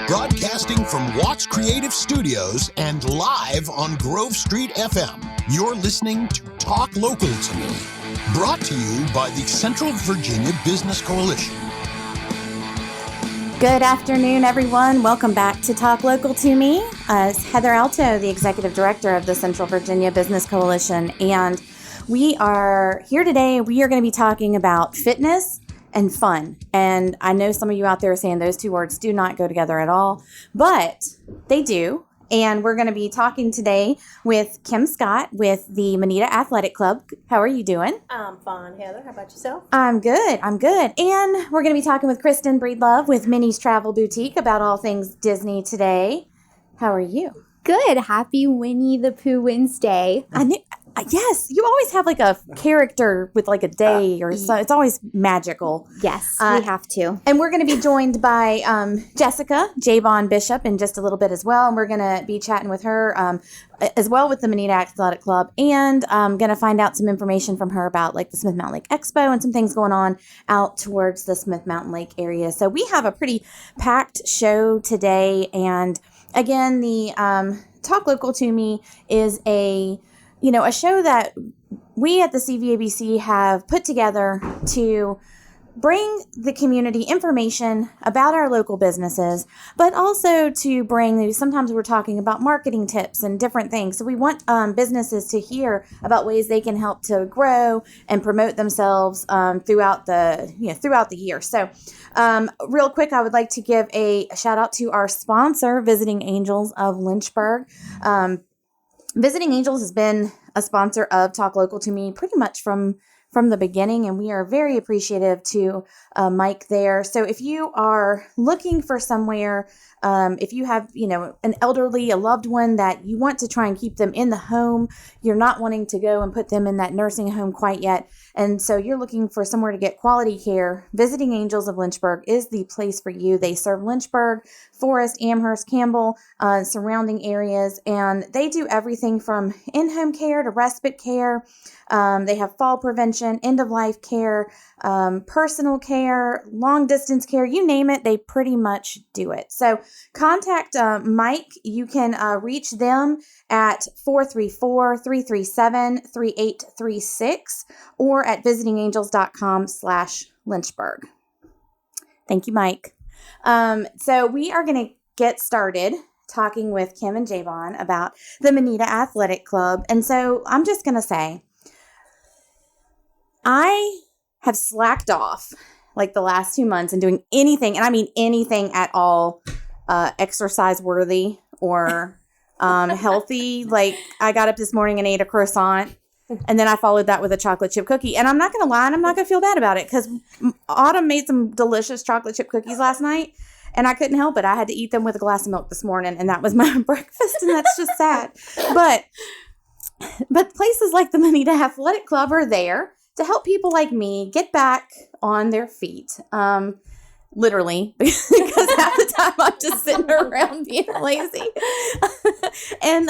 Broadcasting from Watts Creative Studios and live on Grove Street FM, you're listening to Talk Local to Me, brought to you by the Central Virginia Business Coalition. Good afternoon, everyone. Welcome back to Talk Local to Me. It's Heather Alto, the Executive Director of the Central Virginia Business Coalition, and we are here today. We are going to be talking about fitness and fun. And I know some of you out there are saying those two words do not go together at all, but they do. And we're going to be talking today with Kim Scott with the Moneta Athletic Club. How are you doing? I'm fine, Heather. How about yourself? I'm good. And we're going to be talking with Kristen Breedlove with Minnie's Travel Boutique about all things Disney today. How are you? Good. Happy Winnie the Pooh Wednesday. Yes, you always have like a character with like a day or so. It's always magical. Yes, we have to. And we're going to be joined by Jessica Javon Bishop in just a little bit as well. And we're going to be chatting with her as well with the Moneta Athletic Club, and going to find out some information from her about like the Smith Mountain Lake Expo and some things going on out towards the Smith Mountain Lake area. So we have a pretty packed show today. And again, the Talk Local to Me is a show that we at the CVABC have put together to bring the community information about our local businesses, but also to bring, sometimes we're talking about marketing tips and different things. So we want businesses to hear about ways they can help to grow and promote themselves throughout the year. So real quick, I would like to give a shout out to our sponsor, Visiting Angels of Lynchburg. Visiting Angels has been a sponsor of Talk Local to Me pretty much from the beginning, and we are very appreciative to Mike there. So if you are looking for somewhere, if you have, an elderly, a loved one that you want to try and keep them in the home, you're not wanting to go and put them in that nursing home quite yet, and so you're looking for somewhere to get quality care, Visiting Angels of Lynchburg is the place for you. They serve Lynchburg, Forest, Amherst, Campbell, surrounding areas, and they do everything from in-home care to respite care. They have fall prevention, end-of-life care, personal care, long-distance care, you name it, they pretty much do it. So contact Mike. You can reach them at 434-337-3836 or at visitingangels.com/Lynchburg. Thank you, Mike. So we are going to get started talking with Kim and Javon about the Moneta Athletic Club. And so I'm just going to say, I have slacked off like the last 2 months and doing anything, and I mean anything at all, exercise worthy or healthy. Like I got up this morning and ate a croissant, and then I followed that with a chocolate chip cookie. And I'm not going to lie, and I'm not going to feel bad about it because Autumn made some delicious chocolate chip cookies last night, and I couldn't help it. I had to eat them with a glass of milk this morning, and that was my breakfast, and that's just sad. But places like the Moneta Athletic Club are there to help people like me get back on their feet, literally, because half the time I'm just sitting around being lazy. And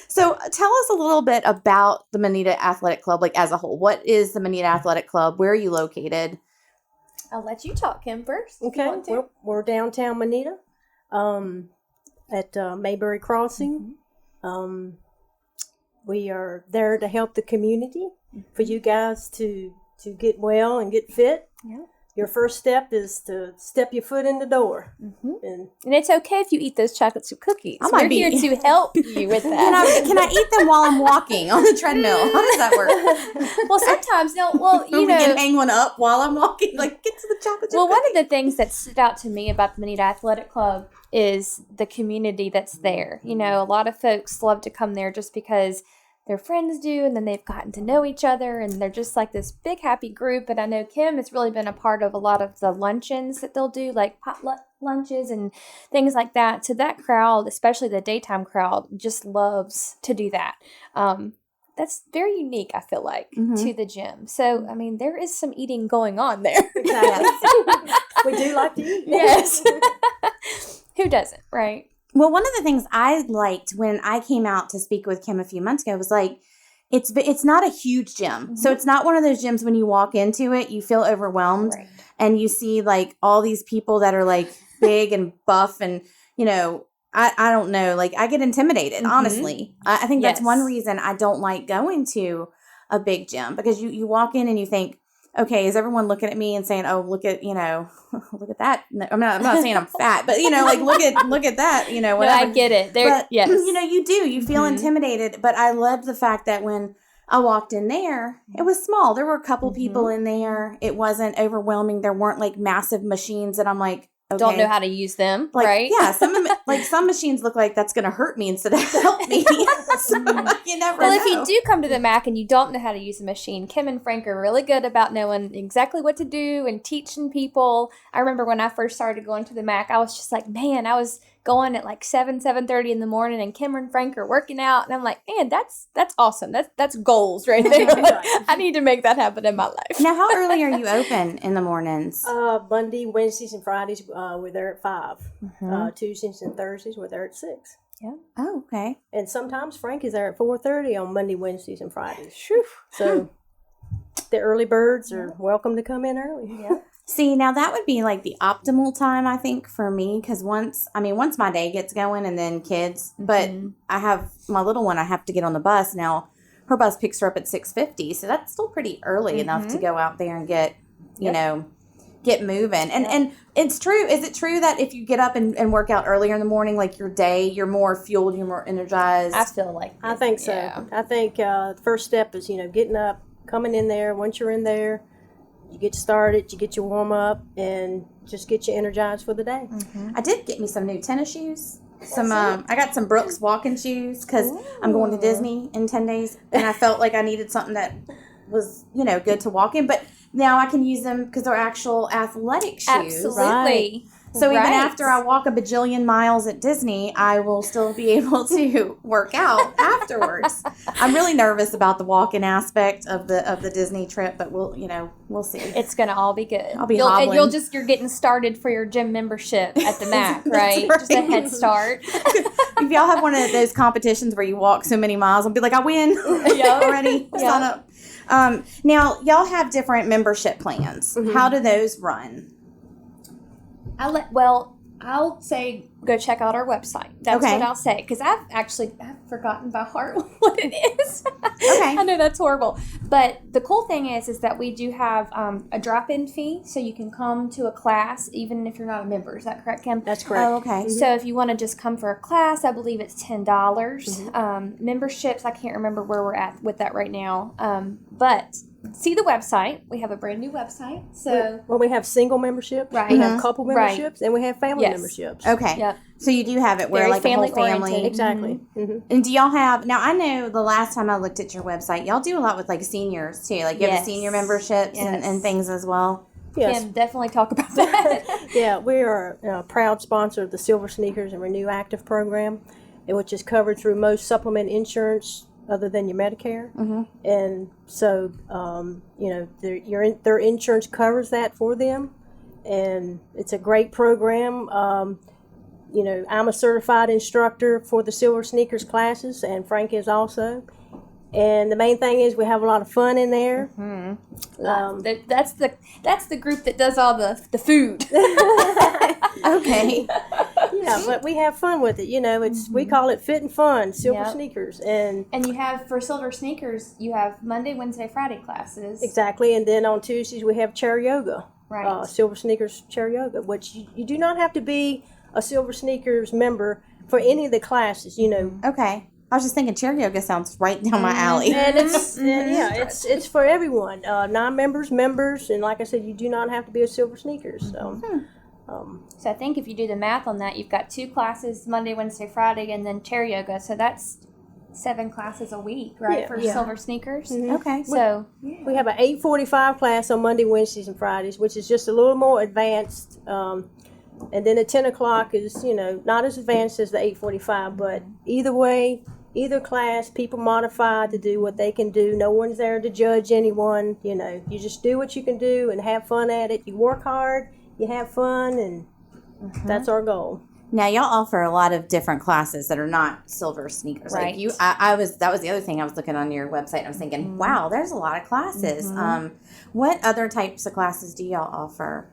so tell us a little bit about the Moneta Athletic Club, like as a whole. What is the Moneta Athletic Club? Where are you located? I'll let you talk, Kim, first. Okay, we're downtown Moneta at Mayberry Crossing. We are there to help the community, for you guys to get well and get fit. Yeah. Your first step is to step your foot in the door. Mm-hmm. And it's okay if you eat those chocolate chip cookies. We're here to help you with that. Can I eat them while I'm walking on the treadmill? How does that work? Well, sometimes, you can hang one up while I'm walking, like get to the chocolate chip cookie. One of the things that stood out to me about the Moneta Athletic Club is the community that's there. A lot of folks love to come there just because their friends do, and then they've gotten to know each other, and they're just like this big happy group. And I know Kim has really been a part of a lot of the luncheons that they'll do, like potluck lunches and things like that. So that crowd, especially the daytime crowd, just loves to do that. That's very unique, I feel like, to the gym. So, I mean, there is some eating going on there. Exactly. We do like to eat. Yes. Who doesn't, right? Well, one of the things I liked when I came out to speak with Kim a few months ago was like, it's not a huge gym. Mm-hmm. So it's not one of those gyms when you walk into it, you feel overwhelmed and you see like all these people that are like big and buff and, you know, I don't know, like I get intimidated, honestly. I think that's one reason I don't like going to a big gym, because you walk in and you think, okay, is everyone looking at me and saying, oh, look at, you know, look at that. No, I'm not saying I'm fat, but, you know, like, look at that, you know, whatever. No, I get it. But, yes. you know, you feel intimidated, but I loved the fact that when I walked in there, it was small. There were a couple people in there. It wasn't overwhelming. There weren't like massive machines that I'm like, okay. Don't know how to use them, Like, right? Yeah, some machines look like that's going to hurt me instead of help me. So, you never Well, know. if you do come to the MAC and you don't know how to use a machine, Kim and Frank are really good about knowing exactly what to do and teaching people. I remember when I first started going to the MAC, I was just like, man, I was going at like 7:30 in the morning, and Kim and Frank are working out, and I'm like, man, that's awesome. That's goals right there. Like, I need to make that happen in my life. Now, how early are you open in the mornings? Monday, Wednesdays, and Fridays, we're there at 5. Tuesdays and Thursdays, we're there at 6. Oh, okay. And sometimes Frank is there at 4:30 on Monday, Wednesdays, and Fridays. Whew. So the early birds are welcome to come in early. Yeah. See, now that would be like the optimal time, I think, for me, because once my day gets going and then kids, but I have my little one, I have to get on the bus. Now, her bus picks her up at 6:50, so that's still pretty early enough to go out there and get, you know, get moving. And it's true. Is it true that if you get up and work out earlier in the morning, like your day, you're more fueled, you're more energized? I feel like I think so. Yeah. I think the first step is, you know, getting up, coming in there. Once you're in there, you get started, you get your warm up, and just get you energized for the day. I did get me some new tennis shoes. I got some Brooks walking shoes because I'm going to Disney in 10 days, and I felt like I needed something that was, you know, good to walk in. But now I can use them because they're actual athletic shoes. Absolutely. Right. So even Right. after I walk a bajillion miles at Disney, I will still be able to work out afterwards. I'm really nervous about the walking aspect of the Disney trip, but we'll see. It's gonna all be good. I'll be and hobbling. you're getting started for your gym membership at the MAC, right? right. Just a head start. If y'all have one of those competitions where you walk so many miles, I'll be like, I win already. Sign up. Now, y'all have different membership plans. How do those run? I'll say go check out our website. That's Okay. what I'll say, because I've forgotten by heart what it is. Okay. I know that's horrible, but the cool thing is that we do have a drop-in fee, so you can come to a class even if you're not a member. Is that correct, Kim? That's correct. Oh, okay. So if you want to just come for a class, I believe it's $10. Memberships, I can't remember where we're at with that right now. But see the website. We have a brand new website. So Well, we have single memberships, Right. we have couple Right. memberships, and we have family Yes. memberships. Okay. Yep. So you do have it where Very like a whole family-oriented. family. Exactly. And do y'all have, now I know the last time I looked at your website, y'all do a lot with like seniors too. Like you have Yes. the senior memberships Yes. and things as well. Yes. Kim, definitely talk about that. Yeah, we are a proud sponsor of the Silver Sneakers and Renew Active program, which is covered through most supplement insurance other than your Medicare. And so, you know, their insurance covers that for them. And it's a great program. You know, I'm a certified instructor for the Silver Sneakers classes, and Frank is also. And the main thing is we have a lot of fun in there. That's the group that does all the food. Okay. Yeah, but we have fun with it. You know, we call it fit and fun, Silver Yep. Sneakers, and And you have, for Silver Sneakers, you have Monday, Wednesday, Friday classes. exactly. And then on Tuesdays we have chair yoga, Right. Silver Sneakers chair yoga, which you do not have to be a Silver Sneakers member for any of the classes. You know, Okay. I was just thinking chair yoga sounds right down my alley. and it's it's for everyone, non-members, members, and like I said, you do not have to be a Silver Sneakers. So. So I think if you do the math on that, you've got 2 classes, Monday, Wednesday, Friday, and then chair yoga. So that's 7 classes a week, right, Yeah. for Yeah. Silver Sneakers? Okay. So, We have an 8:45 class on Monday, Wednesdays, and Fridays, which is just a little more advanced. And then at 10 o'clock is, you know, not as advanced as the 8:45, but either way, either class, people modify to do what they can do. No one's there to judge anyone. You know, you just do what you can do and have fun at it. You work hard, you have fun, and that's our goal. Now y'all offer a lot of different classes that are not Silver Sneakers. Right. Like that was the other thing I was looking on your website and I was thinking, wow, there's a lot of classes. What other types of classes do y'all offer?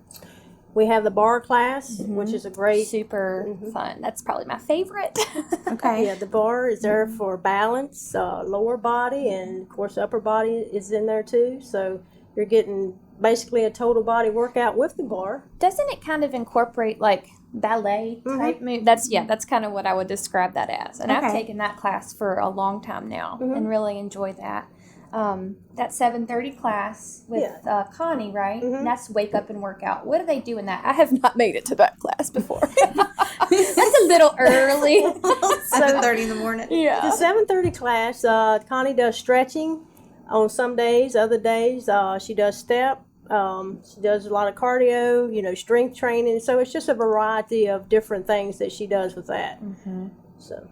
We have the bar class, which is a great. Super fun. That's probably my favorite. Okay. Yeah, the bar is there for balance, lower body, and of course upper body is in there too. So you're getting basically a total body workout with the bar. Doesn't it kind of incorporate like ballet type move? That's kind of what I would describe that as. And I've Okay. taken that class for a long time now and really enjoy that. That 7:30 class with Connie, right? And that's wake up and work out. What do they do in that? I have not made it to that class before. That's a little early. 7:30 in the morning. Yeah. The 7:30 class, Connie does stretching on some days. Other days, she does step. She does a lot of cardio, strength training. So it's just a variety of different things that she does with that. So.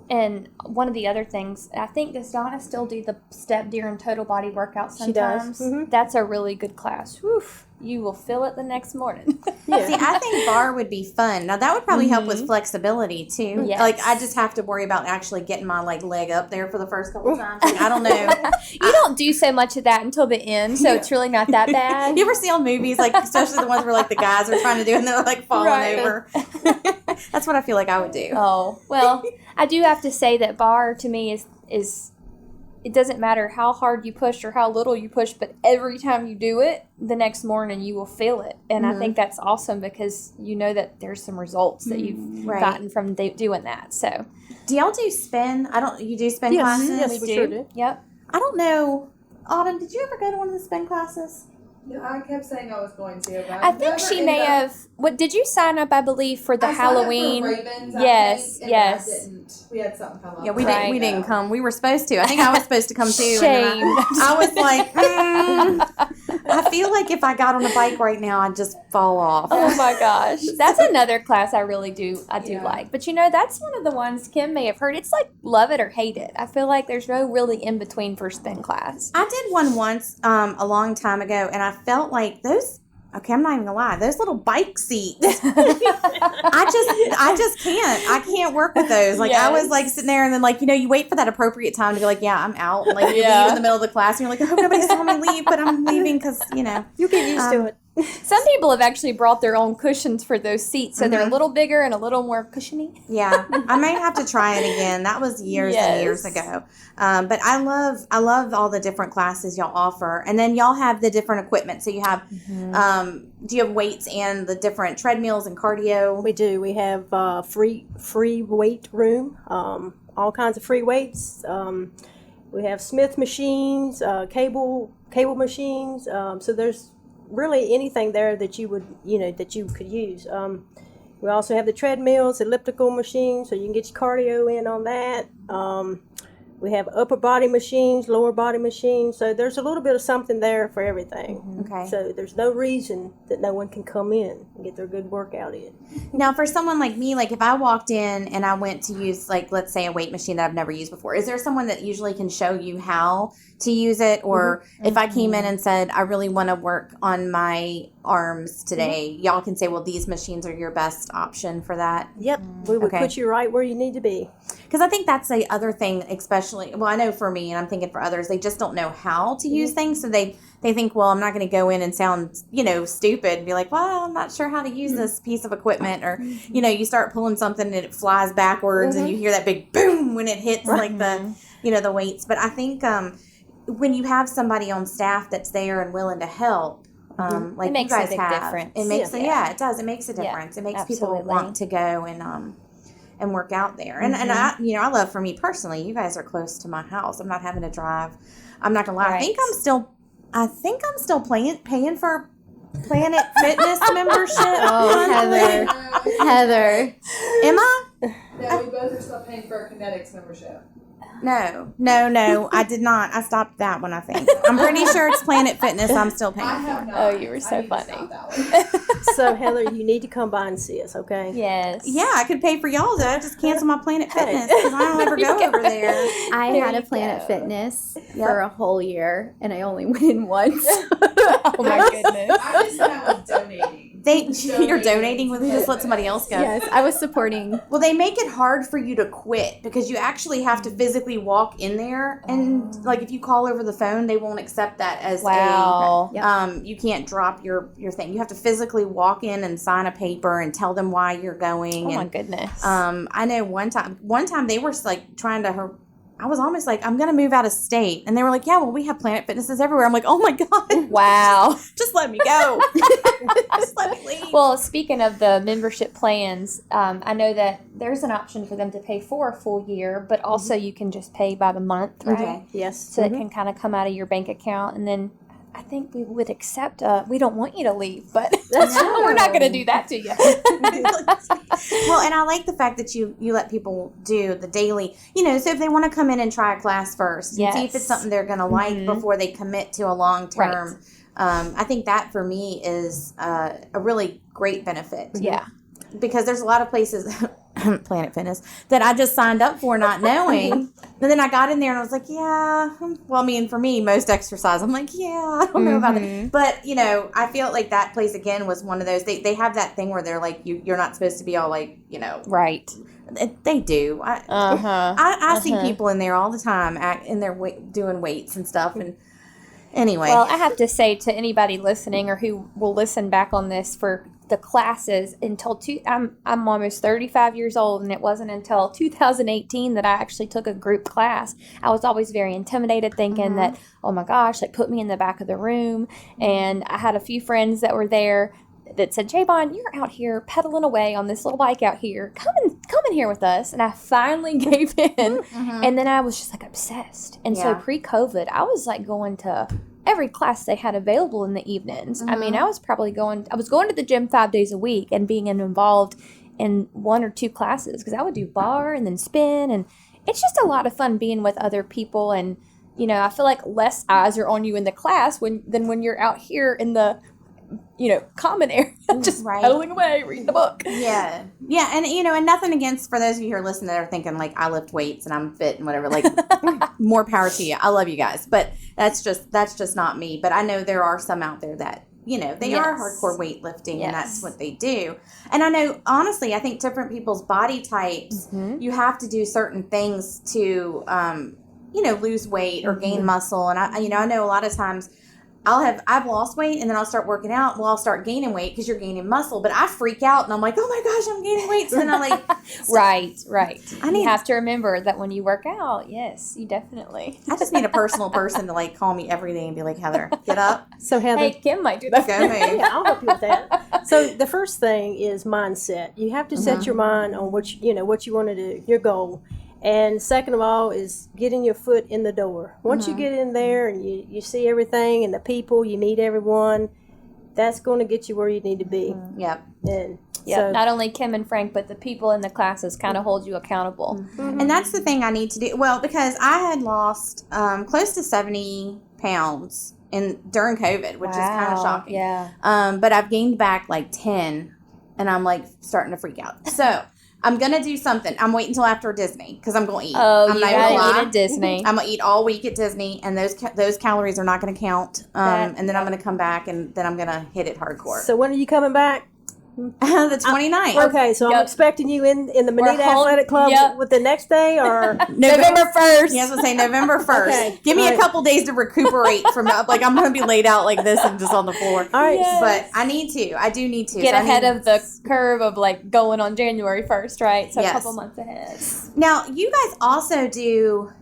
And one of the other things, I think, does Donna still do the step deer and total body workout sometimes? She does. That's a really good class. Whew, you will feel it the next morning. Yeah. See, I think bar would be fun. Now that would probably help with flexibility too. Yes. Like I just have to worry about actually getting my leg up there for the first couple times. Like, I don't know. You don't do so much of that until the end, so it's really not that bad. You ever see on movies, like especially the ones where like the guys are trying to do it and they're like falling Right. over? That's what I feel like I would do. Oh, well, I do have to say that bar to me is it doesn't matter how hard you push or how little you push, but every time you do it, the next morning you will feel it. And I think that's awesome because you know that there's some results that you've Right. gotten from doing that. So Do y'all do spin? You do spin Yes. classes? Yes, we sure do. Yep. I don't know. Autumn, did you ever go to one of the spin classes? Yeah, I kept saying I was going to, but I think she may have. What did you sign up? I believe for the Halloween. Ravens, Yes, I think, and yes. I didn't. We had something come up. Yeah, we Right. didn't come. We were supposed to. I think I was supposed to come too. And then Shame. I was like, I feel like if I got on a bike right now, I'd just fall off. Oh my gosh, that's another class I really do. I do Yeah. like, but that's one of the ones Kim may have heard. It's like love it or hate it. I feel like there's no really in between for spin class. I did one once a long time ago, and I felt like those. Okay, I'm not even gonna lie. Those little bike seats. I just can't. I can't work with those. Like I was like sitting there, and then like you wait for that appropriate time to be like, yeah, I'm out. And, like you leave in the middle of the class, and you're like, I hope nobody saw me leave, but I'm leaving because You get used to it. Some people have actually brought their own cushions for those seats, so they're a little bigger and a little more cushiony. Yeah, I may have to try it again. That was years and years ago. But I love all the different classes y'all offer, and then y'all have the different equipment. So you have, do you have weights and the different treadmills and cardio? We do. We have free weight room, all kinds of free weights. We have Smith machines, cable machines. So there's really anything there that you would that you could use. We also have the treadmills, elliptical machines, so you can get your cardio in on that. We have upper body machines, lower body machines. So there's a little bit of something there for everything. Okay. So there's no reason that no one can come in and get their good workout in. Now, for someone like me, like if I walked in and I went to use, like, let's say a weight machine that I've never used before, is there someone that usually can show you how to use it? Or if I came in and said, I really want to work on my arms today, y'all can say, well, these machines are your best option for that? Yep, we would Okay. put you right where you need to be. Because I think that's the other thing, especially, well, I know for me, and I'm thinking for others, they just don't know how to use things. So they think, well, I'm not going to go in and sound, stupid and be like, well, I'm not sure how to use this piece of equipment. Or, you start pulling something and it flies backwards and you hear that big boom when it hits like the, the weights. But I think when you have somebody on staff that's there and willing to help, like It makes you a guys big have, difference. it makes Yeah. it does. It makes a Yeah, difference. It makes people absolutely. want to go and work out there. And I, I love, for me personally, you guys are close to my house. I'm not having to drive. I'm not gonna lie. Right. I think I'm still paying for Planet Fitness membership. Oh, Heather. Am I? No, we both are still paying for our Kinetics membership. No, I did not. I stopped that one, I think. I'm pretty sure it's Planet Fitness I'm still paying I for. have not. Oh, you were I so need to funny. stop that one. So, Heather, you need to come by and see us, okay? Yes. Yeah, I could pay for y'all to just cancel my Planet Fitness because I don't ever go over there. I There had a you Planet go. Fitness for a whole year, and I only went in once. Oh my goodness. I just kind of donating. You're donating when you just let somebody else go. Yes, I was supporting. Well, they make it hard for you to quit because you actually have to physically walk in there, and like if you call over the phone, they won't accept that as Wow. you can't drop your thing. You have to physically walk in and sign a paper and tell them why you're going. Oh my and goodness. I know one time they were like trying to. I was almost like, I'm going to move out of state. And they were like, yeah, well, we have Planet Fitnesses everywhere. I'm like, oh my God. Wow. Just let me go. Just let me leave. Well, speaking of the membership plans, I know that there's an option for them to pay for a full year, but also you can just pay by the month, right? Okay. Yes. So it can kind of come out of your bank account, and then I think we would accept. We don't want you to leave, but we're not going to do that to you. Well, and I like the fact that you let people do the daily, so if they want to come in and try a class first and see if it's Yes. something they're going to like before they commit to a long term. I think that for me is a really great benefit. Yeah. Because there's a lot of places, Planet Fitness, that I just signed up for not knowing. And then I got in there and I was like, yeah. Well, I mean, for me, most exercise, I'm like, yeah, I don't know about it. But, I feel like that place, again, was one of those. They have that thing where they're like, you're not supposed to be all like, Right. They do. Uh-huh. I see people in there all the time in their doing weights and stuff. And anyway. Well, I have to say to anybody listening or who will listen back on this, for the classes I'm almost 35 years old, and it wasn't until 2018 that I actually took a group class. I was always very intimidated, thinking that, oh my gosh, like put me in the back of the room. And I had a few friends that were there that said, J-Bon, you're out here pedaling away on this little bike out here. Come in here with us. And I finally gave in. And then I was just like obsessed. And so pre-COVID, I was like going to every class they had available in the evenings. I mean, I was going to the gym 5 days a week and being involved in 1 or 2 classes, because I would do bar and then spin. And it's just a lot of fun being with other people. And, I feel like less eyes are on you in the class than when you're out here in the common area, just pedaling away, reading the book. Yeah. And, and nothing against, for those of you who are listening that are thinking, like, I lift weights and I'm fit and whatever, like, more power to you. I love you guys. But that's just not me. But I know there are some out there that, they are hardcore weightlifting and that's what they do. And I know, honestly, I think different people's body types, you have to do certain things to, lose weight or gain muscle. And I know a lot of times I've lost weight and then I'll start working out. Well, I'll start gaining weight because you're gaining muscle, but I freak out and I'm like, oh my gosh, I'm gaining weight. So then I'm like, right. You have to remember that when you work out, yes, you definitely. I just need a personal person to like call me every day and be like, Heather, get up. So Heather, Hey, Kim might do that. Go move. yeah, I'll help you with that. So the first thing is mindset. You have to set your mind on what you want to do, your goal. And second of all is getting your foot in the door. Once you get in there and you see everything and the people, you meet everyone, that's going to get you where you need to be. Yep. And so, not only Kim and Frank, but the people in the classes kind of hold you accountable. And that's the thing I need to do. Well, because I had lost close to 70 pounds during COVID, which is kind of shocking. Yeah. But I've gained back like 10, and I'm like starting to freak out. So I'm going to do something. I'm waiting until after Disney because I'm going to eat. Oh, I'm you not gonna gotta lie. eat at Disney. I'm going to eat all week at Disney, and those calories are not going to count. And then I'm going to come back, and then I'm going to hit it hardcore. so when are you coming back? The 29th. Okay, so I'm expecting you in the We're Manita home- Athletic Club yep. with the next day, or November 1st. Yes, I say November 1st. Okay. Give me All a right. couple days to recuperate from like I'm going to be laid out like this and just on the floor. all right. Yes. But I need to. I do need to. Get So I ahead need- of the curve of like going on January 1st, right? So Yes. a couple months ahead. Now, you guys also do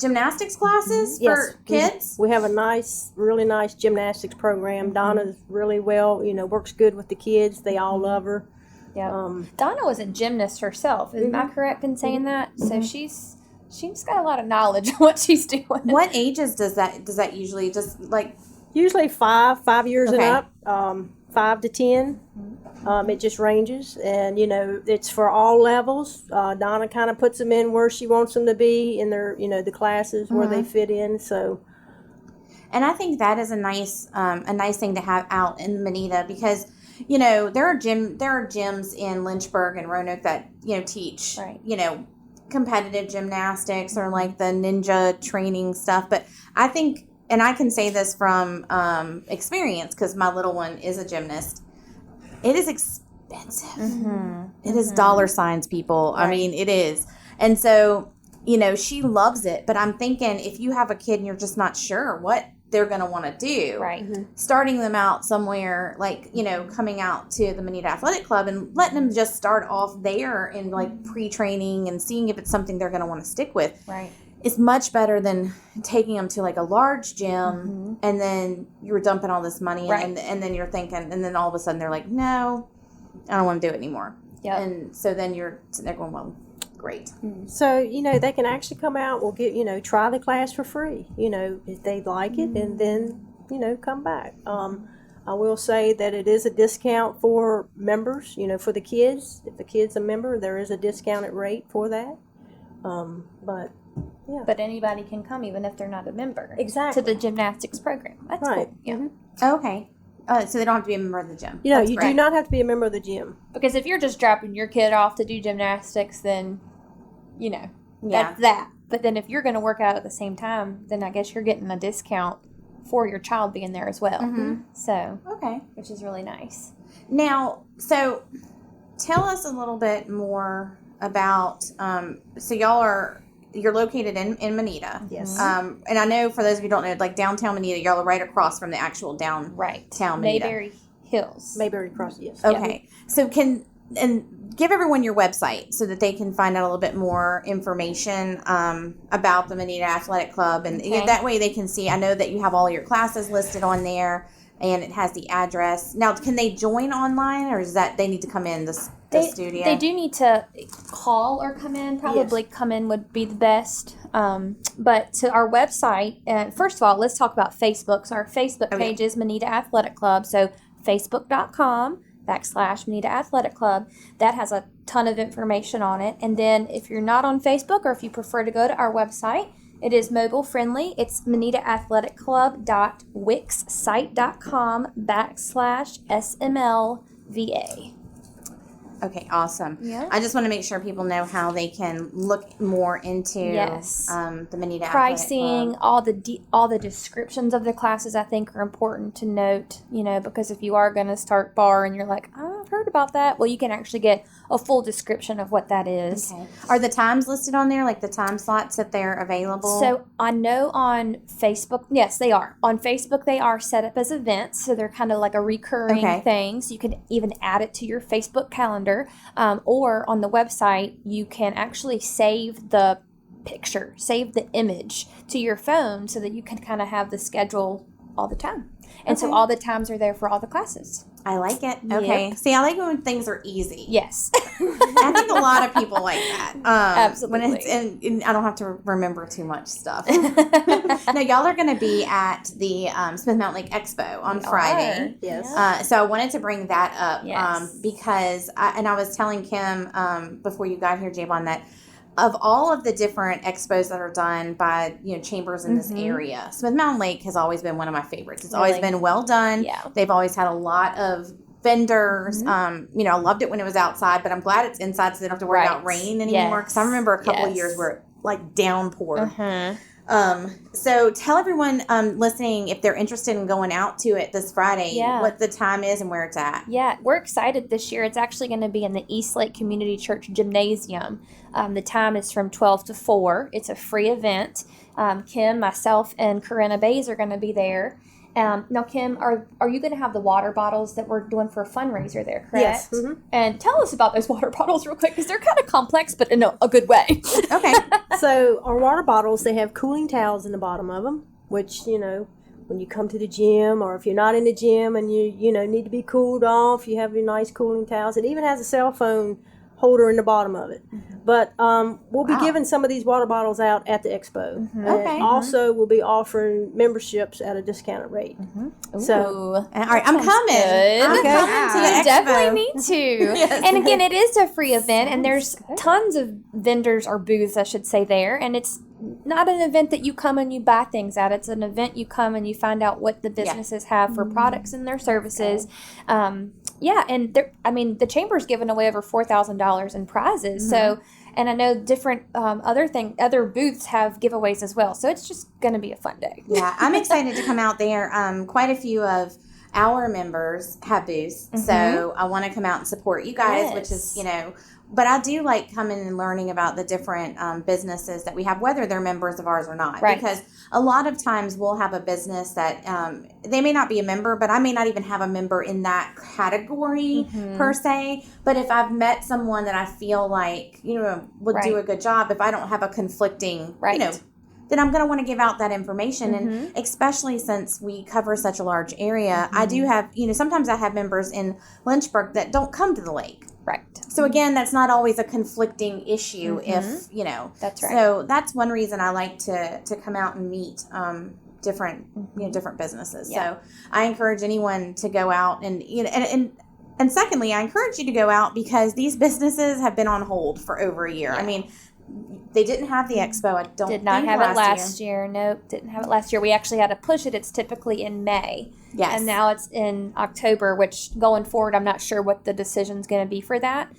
gymnastics classes for kids? We have a really nice gymnastics program. Donna's really well, works good with the kids. They all love her. Yeah. Donna was a gymnast herself. Am I correct in saying that? So she's got a lot of knowledge of what she's doing. What ages does that usually just like? Usually 5 years Okay. and up, 5 to 10. It just ranges, and it's for all levels. Donna kind of puts them in where she wants them to be in their, the classes where they fit in. So, And I think that is a nice thing to have out in Manita because there are gyms in Lynchburg and Roanoke that teach competitive gymnastics or like the ninja training stuff. But I think, and I can say this from experience because my little one is a gymnast. It is expensive. It is dollar signs, people. I mean, it is. And so, you know, she loves it. But I'm thinking if you have a kid and you're just not sure what they're going to want to do, Right. starting them out somewhere like, you know, coming out to the Manita Athletic Club and letting them just start off there in like pre-training and seeing if it's something they're going to want to stick with. Right. It's much better than taking them to like a large gym and then you're dumping all this money Right. and then you're thinking, and then all of a sudden they're like, no, I don't want to do it anymore. Yep. And so then you're sitting there going, well, great. So, you know, they can actually come out, we'll get, you know, try the class for free, you know, if they like it, and then, you know, come back. I will say that it is a discount for members, you know, for the kids. If the kid's a member, there is a discounted rate for that. But anybody can come even if they're not a member. Exactly. To the gymnastics program. That's Right. cool. Yeah. Okay. So they don't have to be a member of the gym. You know, That's you great. do not have to be a member of the gym. Because if you're just dropping your kid off to do gymnastics, then, you know, Yeah. that's that. But then if you're going to work out at the same time, then I guess you're getting a discount for your child being there as well. So, Okay. which is really nice. Now, so tell us a little bit more about, so you're located in Manita. Yes. And I know for those of you who don't know, like downtown Manita, y'all are right across from the actual downtown Right. Manita. Mayberry Hills. Mayberry Cross, yes. Okay. So give everyone your website so that they can find out a little bit more information about the Manita Athletic Club. And Okay. that way they can see, I know that you have all your classes listed on there and it has the address. Now, can they join online or is that they need to come in the studio? They do need to call or come in. Probably come in would be the best. But to our website, and first of all, let's talk about Facebook. So our Facebook page is Manita Athletic Club. So facebook.com/Manita Athletic Club. That has a ton of information on it. And then if you're not on Facebook or if you prefer to go to our website, it is mobile friendly. It's manitaathleticcclub.wixsite.com/SMLVA. Okay, awesome. Yeah. I just want to make sure people know how they can look more into Yes. The Manita Pricing, Athletic Club. all the descriptions of the classes, I think are important to note, you know, because if you are going to start bar and you're like, oh, I've heard about that, well, you can actually get a full description of what that is. Okay. Are the times listed on there, like the time slots that they're available? So I know on Facebook, yes, they are. On Facebook, they are set up as events, so they're kind of like a recurring thing. So you can even add it to your Facebook calendar, or on the website, you can actually save the picture, save the image to your phone, so that you can kind of have the schedule all the time. And so all the times are there for all the classes. I like it. Okay. Yep. See, I like when things are easy. Yes. I think a lot of people like that. Absolutely. When it's, and I don't have to remember too much stuff. Now, y'all are going to be at the Smith Mountain Lake Expo on Friday. Yes. So I wanted to bring that up Yes. because, I was telling Kim before you got here, Javon, that of all of the different expos that are done by, you know, chambers in this area, Smith Mountain Lake has always been one of my favorites. It's always been well done. Yeah. They've always had a lot of vendors. You know, I loved it when it was outside, but I'm glad it's inside so they don't have to worry about rain anymore. Because I remember a couple of years where it like downpoured. So tell everyone listening if they're interested in going out to it this Friday, what the time is and where it's at. Yeah, we're excited this year. It's actually going to be in the Eastlake Community Church Gymnasium. The time is from 12 to 4. It's a free event. Kim, myself, and Corinna Bays are going to be there. Now, Kim, are you going to have the water bottles that we're doing for a fundraiser there, correct? Yes. And tell us about those water bottles real quick, because they're kind of complex, but in a good way. Okay. So our water bottles, they have cooling towels in the bottom of them, which, you know, when you come to the gym or if you're not in the gym and you know, need to be cooled off, you have your nice cooling towels. It even has a cell phone holder in the bottom of it. But we'll be giving some of these water bottles out at the expo. Okay. Also, we'll be offering memberships at a discounted rate. So, Ooh. All right, I'm coming. good. I'm Okay. coming to the You expo. definitely need to. And again, it is a free event, and there's tons of vendors or booths, I should say, there. And it's not an event that you come and you buy things at. It's an event you come and you find out what the businesses have for products and their services. Yeah, and the chamber's given away over $4,000 in prizes. So, and I know different other booths have giveaways as well. So it's just going to be a fun day. Yeah, I'm excited to come out there. Quite a few of our members have booths, so I want to come out and support you guys, which is, but I do like coming and learning about the different businesses that we have, whether they're members of ours or not. Right. Because a lot of times we'll have a business that they may not be a member, but I may not even have a member in that category per se. But if I've met someone that I feel like, would do a good job, if I don't have a conflicting, then I'm going to want to give out that information. And especially since we cover such a large area, I do have, sometimes I have members in Lynchburg that don't come to the lake. Right. So again, that's not always a conflicting issue if, That's right. So that's one reason I like to come out and meet different businesses. Yeah. So I encourage anyone to go out and, and secondly, I encourage you to go out because these businesses have been on hold for over a year. Yeah. I mean, they didn't have the expo. I don't Did not think have it last year. Nope, didn't have it last year. We actually had to push it. It's typically in May. Yes. And now it's in October, which going forward, I'm not sure what the decision's going to be for that.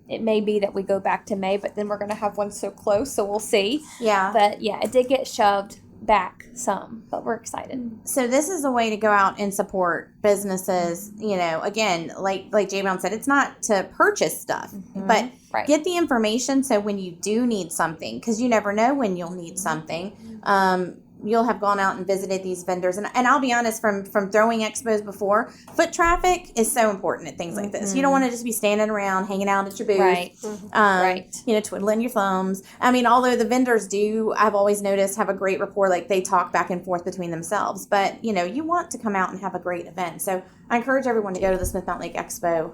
It may be that we go back to May, but then we're going to have one so close, so we'll see. Yeah. But yeah, it did get shoved back some, but we're excited. So this is a way to go out and support businesses. Again, like J Brown said, it's not to purchase stuff, but Right. get the information so when you do need something, because you never know when you'll need something. You'll have gone out and visited these vendors, and I'll be honest, from throwing expos before, foot traffic is so important at things like this. You don't want to just be standing around hanging out at your booth, Right. Right. Twiddling your thumbs. I mean, although the vendors do, I've always noticed, have a great rapport, like they talk back and forth between themselves. But you want to come out and have a great event. So I encourage everyone to go to the Smith Mountain Lake Expo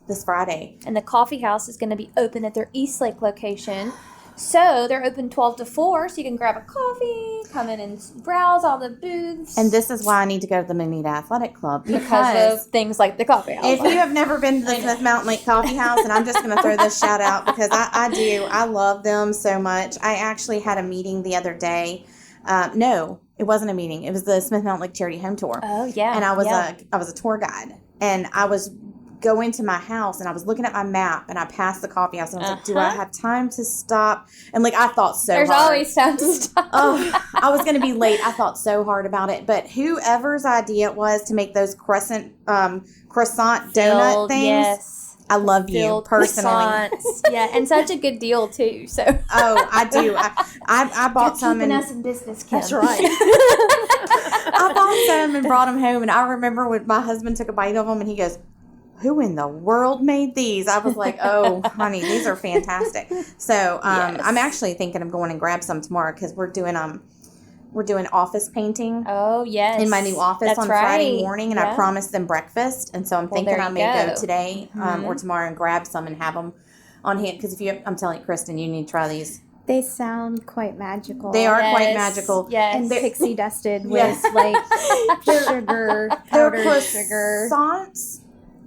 this Friday. And the coffee house is going to be open at their East Lake location. So they're open 12 to 4, so you can grab a coffee, come in and browse all the booths. And this is why I need to go to the Manita Athletic Club because of things like the coffee house. If you have never been to the Smith Mountain Lake Coffee House, and I'm just going to throw this shout out because I love them so much. I actually had a meeting the other day. No, it wasn't a meeting. It was the Smith Mountain Lake Charity Home Tour. Oh yeah. And I was a tour guide, and I was going to my house, and I was looking at my map, and I passed the coffee house, and I was like, do I have time to stop? And I thought so There's hard. always time to stop. Oh, I was going to be late. I thought so hard about it. But whoever's idea it was to make those croissant donut things, Yes. I love you Filled personally. croissants. Yeah, and such a good deal too. So Oh, I do. I bought some keeping and us in business, Kim. That's right. I bought some and brought them home. And I remember when my husband took a bite of them, and he goes, "Who in the world made these?" I was like, "Oh, honey, these are fantastic." So I'm actually thinking of going and grab some tomorrow because we're doing office painting. Oh yes. In my new office That's on Friday right. morning, and Yeah. I promised them breakfast, and so I'm thinking there I you may go. go today or tomorrow and grab some and have them on hand. Because I'm telling you, Kristen, you need to try these. They sound quite magical. They are quite Yes. magical. Yes. And pixie dusted with Yes. sugar, They're powdered sugar. croissants,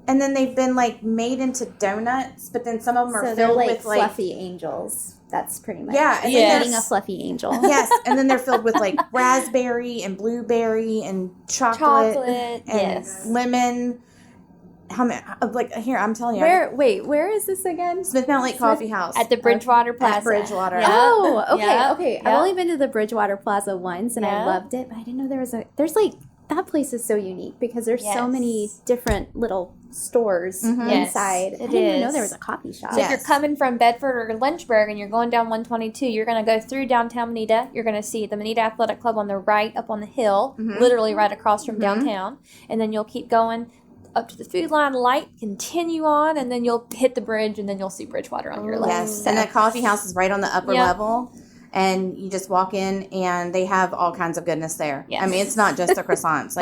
and then they've been made into donuts, but then some of them are So they're filled like with fluffy angels. That's pretty much. Yeah, and You're then getting a there's- fluffy angel. yes, and then they're filled with raspberry and blueberry and chocolate Chocolate. and Yes. lemon. How many? Here, I'm telling you. Where is this again? Smith Mountain Lake Coffee House At the Bridgewater Plaza. At Bridgewater. Yep. Oh, okay, Yep. okay. Yep. I've only been to the Bridgewater Plaza once, and I Yep. loved it, but I didn't know there's that place is so unique because there's so Yes. many different little stores Yes, inside. it I didn't even know is. there was a coffee shop. So if Yes. you're coming from Bedford or Lynchburg and you're going down 122, you're going to go through downtown Manita. You're going to see the Manita Athletic Club on the right up on the hill, literally right across from downtown. And then you'll keep going up to the Food Line light, continue on, and then you'll hit the bridge, and then you'll see Bridgewater on your left. Yes, So- and the coffee house is right on the upper Yep. level, and you just walk in, and they have all kinds of goodness there. Yes. I mean, it's not just the croissants.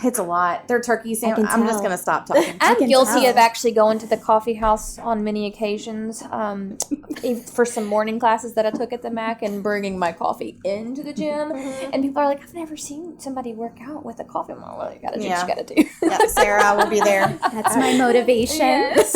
It's a lot. Their turkey sandwich. can I'm just tell. gonna stop talking. I'm can guilty tell. of actually going to the coffee house on many occasions for some morning classes that I took at the MAC and bringing my coffee into the gym. And people are like, I've never seen somebody work out with a coffee. I'm like, well, you got to do what you got to do. Yeah, Sarah will be there. That's my motivation. Yes.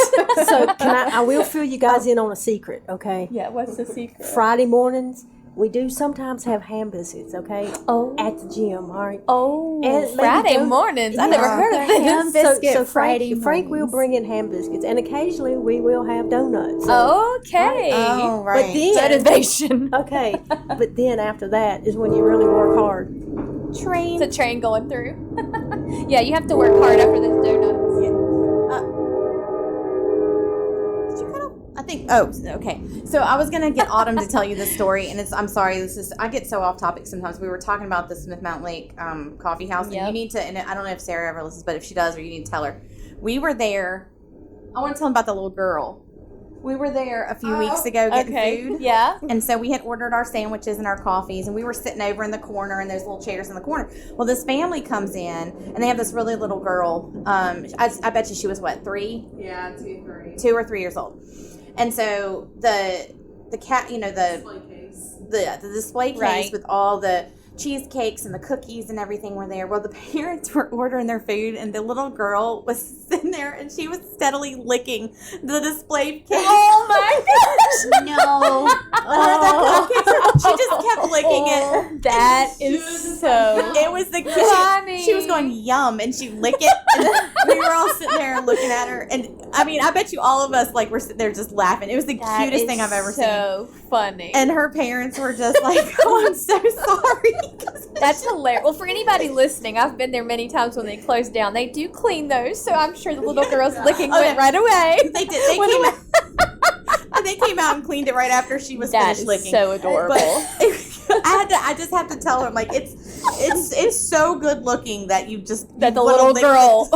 So I will fill you guys in on a secret, okay? Yeah, what's the secret? Friday mornings, we do sometimes have ham biscuits, okay? Oh. At the gym, all right? Oh, And maybe Friday go- mornings. I Yeah. never heard of Ham this. biscuit so Friday Frank will mornings. bring in ham biscuits, and occasionally we will have donuts. So- Okay. Oh, But right. then, Motivation. okay, but then after that is when you really work hard. train. It's a train going through. Yeah, you have to work hard after those donuts. Did you kind of? I think. Oh, okay. So I was gonna get Autumn to tell you this story, and I'm sorry. I get so off topic sometimes. We were talking about the Smith Mountain Lake coffee house, and you need to. And I don't know if Sarah ever listens, but if she does, or you need to tell her. We were there. I want to tell them about the little girl. We were there a few weeks ago getting food. Yeah. And so we had ordered our sandwiches and our coffees, and we were sitting over in the corner in those little chairs in the corner. Well, this family comes in, and they have this really little girl. I bet you she was, what, 3? Yeah, 2, 3. 2 or 3 years old. And so the cat, the Display case. the display case Right. with all the cheesecakes and the cookies and everything were there. Well, the parents were ordering their food, and the little girl was sitting there, and she was steadily licking the display case. Oh my gosh! No. She just kept licking it. That is so. It was the funny. She was going yum, and she licked it. And we were all sitting there looking at her, and I mean, I bet you all of us were sitting there just laughing. It was the That cutest is thing I've ever seen. So funny. And her parents were just like, "Oh, I'm so sorry." That's hilarious. Well, for anybody listening, I've been there many times when they close down. They do clean those, so I'm sure the little girl's licking went right away. They did. They came out. They came out and cleaned it right after she was That finished is licking. so adorable. But I just have to tell her, I'm like, it's so good looking that you just That the you wanna little lick girl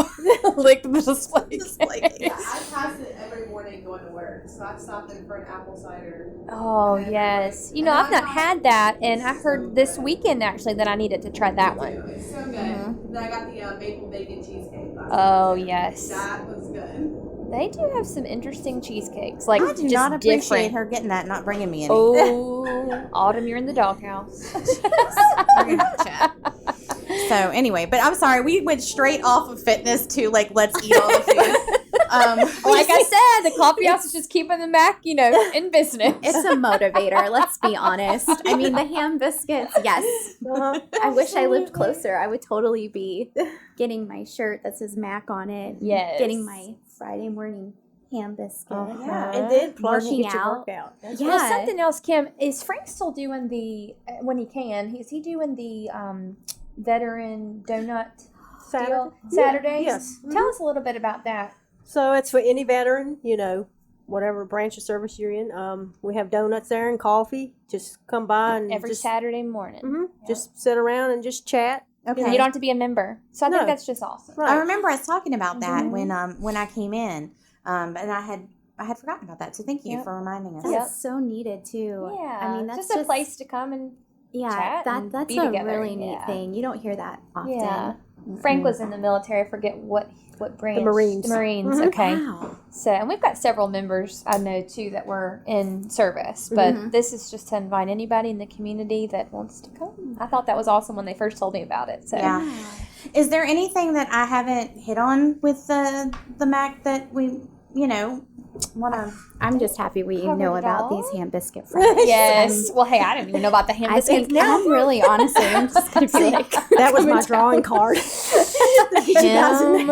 licked the display the display case. Yeah, I pass it every morning going to work, so I stopped in for an apple cider. Oh, yes. You know, I've not had that, and I heard this weekend, actually, that I needed to try that one. It's so good. Then I got the maple bacon cheesecake last Oh, night. yes. That was good. They do have some interesting cheesecakes. Like, I do just not appreciate different. her getting that, and not bringing me any. Oh, Autumn, you're in the doghouse. We're gonna have to chat. So anyway, but I'm sorry, we went straight off of fitness to like let's eat all the food. Like I said, the coffee house is just keeping them back, in business. It's a motivator, let's be honest. I mean, the ham biscuits, yes. I wish I lived closer. I would totally be getting my shirt that says Mac on it. Yes. Getting my Friday morning ham biscuit. Yeah. And then plus you Working get your out. workout. That's Yeah. Well, something else, Kim, is Frank still doing the, when he can, is he doing the veteran donut deal Saturdays? Yes. Tell us a little bit about that. So it's for any veteran, whatever branch of service you're in. We have donuts there and coffee. Just come by and Every just, Saturday morning. just sit around and just chat. Okay. You don't have to be a member. So I think No. that's just awesome. Right. I remember us talking about that when I came in, and I had forgotten about that. So thank you Yep. for reminding us. That's Yep. so needed too. Yeah. I mean, that's just a place to come and chat and that's be a together. really neat Yeah. thing. You don't hear that often. Yeah. Frank was in the military. I forget what branch. Marines. The Marines. Mhm. Okay. Wow. So, and we've got several members I know too that were in service, but this is just to invite anybody in the community that wants to come. I thought that was awesome when they first told me about it. So, Yeah. Is there anything that I haven't hit on with the Mac that we want to? I'm just happy we Covered know it about all. these ham biscuit fries. yes. Well, hey, I didn't even know about the ham I biscuits think now. I'm really honestly, I'm just gonna be like, That was my drawing card. Kim.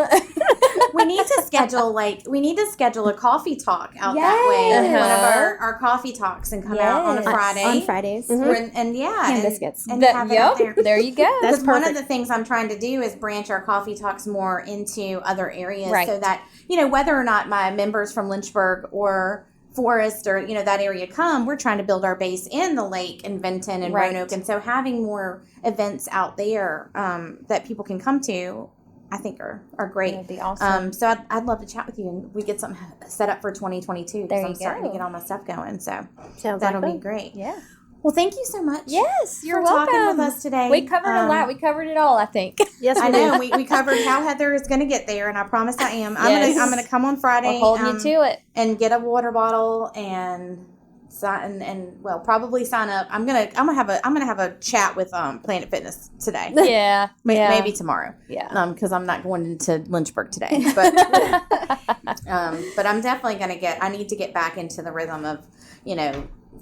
We need to schedule a coffee talk out that way. Yes. One of our coffee talks and come out on a Yes. Friday. on Fridays. And yeah, Ham and, biscuits. and That- have it out yep, there. there you go. That's Because one of perfect. the things I'm trying to do is branch our coffee talks more into other areas, Right. so that whether or not my members from Lynchburg or Forest or that area come, we're trying to build our base in the lake and Benton and Right. Roanoke, and so having more events out there that people can come to, I think are great. That'd be awesome. So I'd love to chat with you, and we get something set up for 2022 There because you I'm starting to go. get all my stuff going. So Sounds that'll like be fun. great. yeah. Well, thank you so much. Yes, you're for welcome. talking with us today. We covered a lot. We covered it all, I think. Yes, I we know did. we covered how Heather is going to get there, and I promise I am. Yes. I'm gonna come on Friday. We're holding you to it. and get a water bottle and sign and probably sign up. I'm gonna have a chat with Planet Fitness today. Yeah. yeah. Maybe tomorrow. Yeah. Because I'm not going into Lynchburg today, but but I'm definitely gonna I need to get back into the rhythm of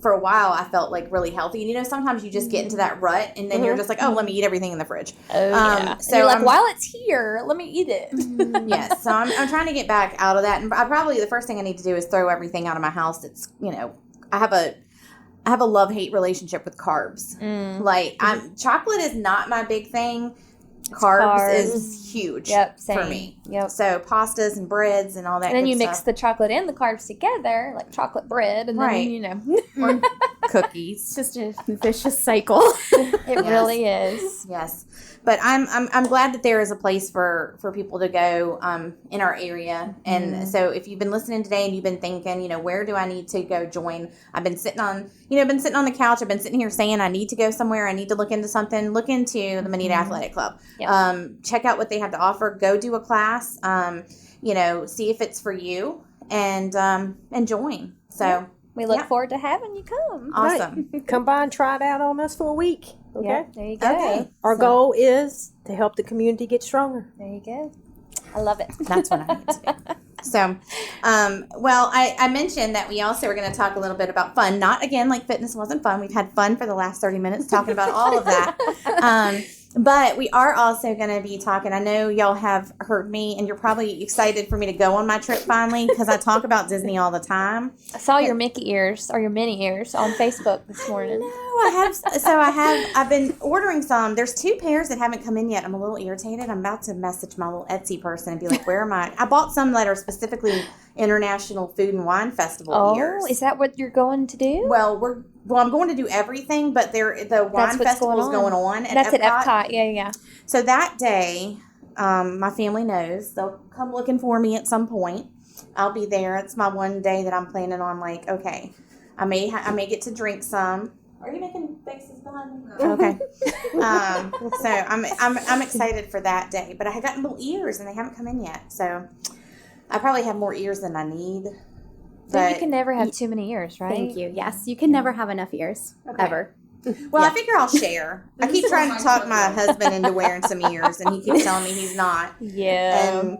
for a while I felt like really healthy, and sometimes you just get into that rut, and then you're just like, oh, let me eat everything in the fridge. Oh, yeah. So So you're like, I'm- while it's here, let me eat it. Yes, so I'm trying to get back out of that, and the first thing I need to do is throw everything out of my house. That's I have I have a love-hate relationship with carbs. Mm. Like, chocolate is not my big thing. Carbs is huge Yep, for same. me. Yep. So pastas and breads and all that. And then good you mix stuff. the chocolate and the carbs together, like chocolate bread, and Right. then, you know. Or cookies. It's just a vicious cycle. It really is. Yes, but I'm glad that there is a place for people to go in our area. And so if you've been listening today and you've been thinking, where do I need to go join? I've been sitting on the couch. I've been sitting here saying I need to go somewhere. I need to look into something. Look into the Moneta Athletic Club. Yep. Check out what they have to offer. Go do a class. See if it's for you and join. So We look Yeah. forward to having you come. awesome. Come by and try it out on us for a week. Okay. Yeah, there you go. Okay. Our goal is to help the community get stronger. There you go. I love it. That's what I need to do. So, I mentioned that we also are going to talk a little bit about fun. Not again, like fitness wasn't fun. We've had fun for the last 30 minutes talking about all of that. But we are also going to be talking. I know y'all have heard me, and you're probably excited for me to go on my trip finally because I talk about Disney all the time. I saw your Mickey ears or your Minnie ears on Facebook this morning. No, I've been ordering some. There's 2 pairs that haven't come in yet. I'm a little irritated. I'm about to message my little Etsy person and be like, where am I? I bought some that are specifically International Food and Wine Festival ears. Is that what you're going to do? Well, I'm going to do everything, but the wine what's festival is going on at That's Epcot. at Epcot. Yeah. So that day, my family knows they'll come looking for me at some point. I'll be there. It's my one day that I'm planning on. Like, okay, I may get to drink some. Are you making faces behind me? Okay. So I'm excited for that day. But I had gotten little ears and they haven't come in yet. So I probably have more ears than I need. So you can never have too many ears, right? Thank you. Yes, you can never have enough ears, ever. Well, I figure I'll share. I keep trying to talk my husband into wearing some ears, and he keeps telling me he's not. Yeah. And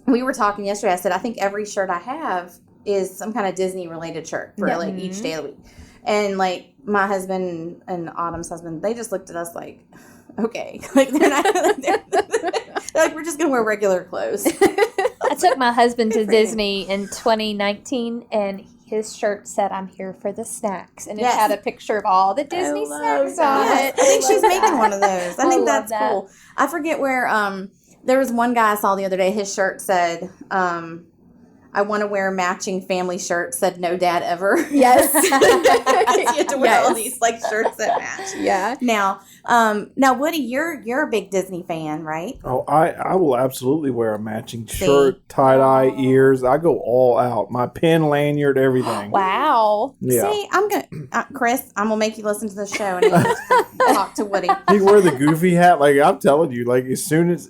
we were talking yesterday. I said, I think every shirt I have is some kind of Disney related shirt for like each day of the week. And like my husband and Autumn's husband, they just looked at us like, okay, like they're not. They're like, we're just gonna wear regular clothes. I took my husband to Disney in 2019, and his shirt said, "I'm here for the snacks," and it Yes. had a picture of all the Disney snacks on Yes, it. I think she's making one of those. I I think love that's that. cool. I forget where. There was one guy I saw the other day. His shirt said, "I want to wear matching family shirts." Said no dad ever. Yes. You have to wear all Yes. these like shirts that match. Yeah. Now, Woody, you're a big Disney fan, right? Oh, I will absolutely wear a matching shirt, tie-dye, ears. I go all out. My pin, lanyard, everything. Wow. Yeah. See, I'm gonna, Chris. I'm gonna make you listen to the show and you talk to Woody. You wear the goofy hat, like I'm telling you. Like as soon as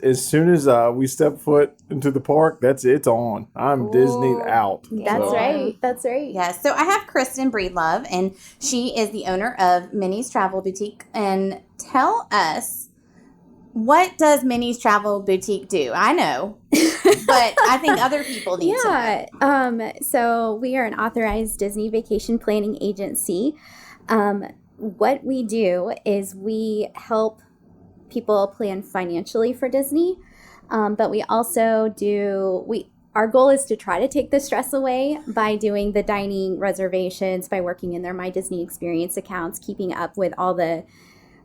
we step foot into the park, it's on. I'm Disneyed out. That's So, right. That's right. Yes. So I have Kristen Breedlove, and she is the owner of Minnie's Travel Boutique. And tell us, what does Minnie's Travel Boutique do? I know, but I think other people need to know. Yeah. So we are an authorized Disney vacation planning agency. What we do is we help people plan financially for Disney, but we also our goal is to try to take the stress away by doing the dining reservations, by working in their My Disney Experience accounts, keeping up with all the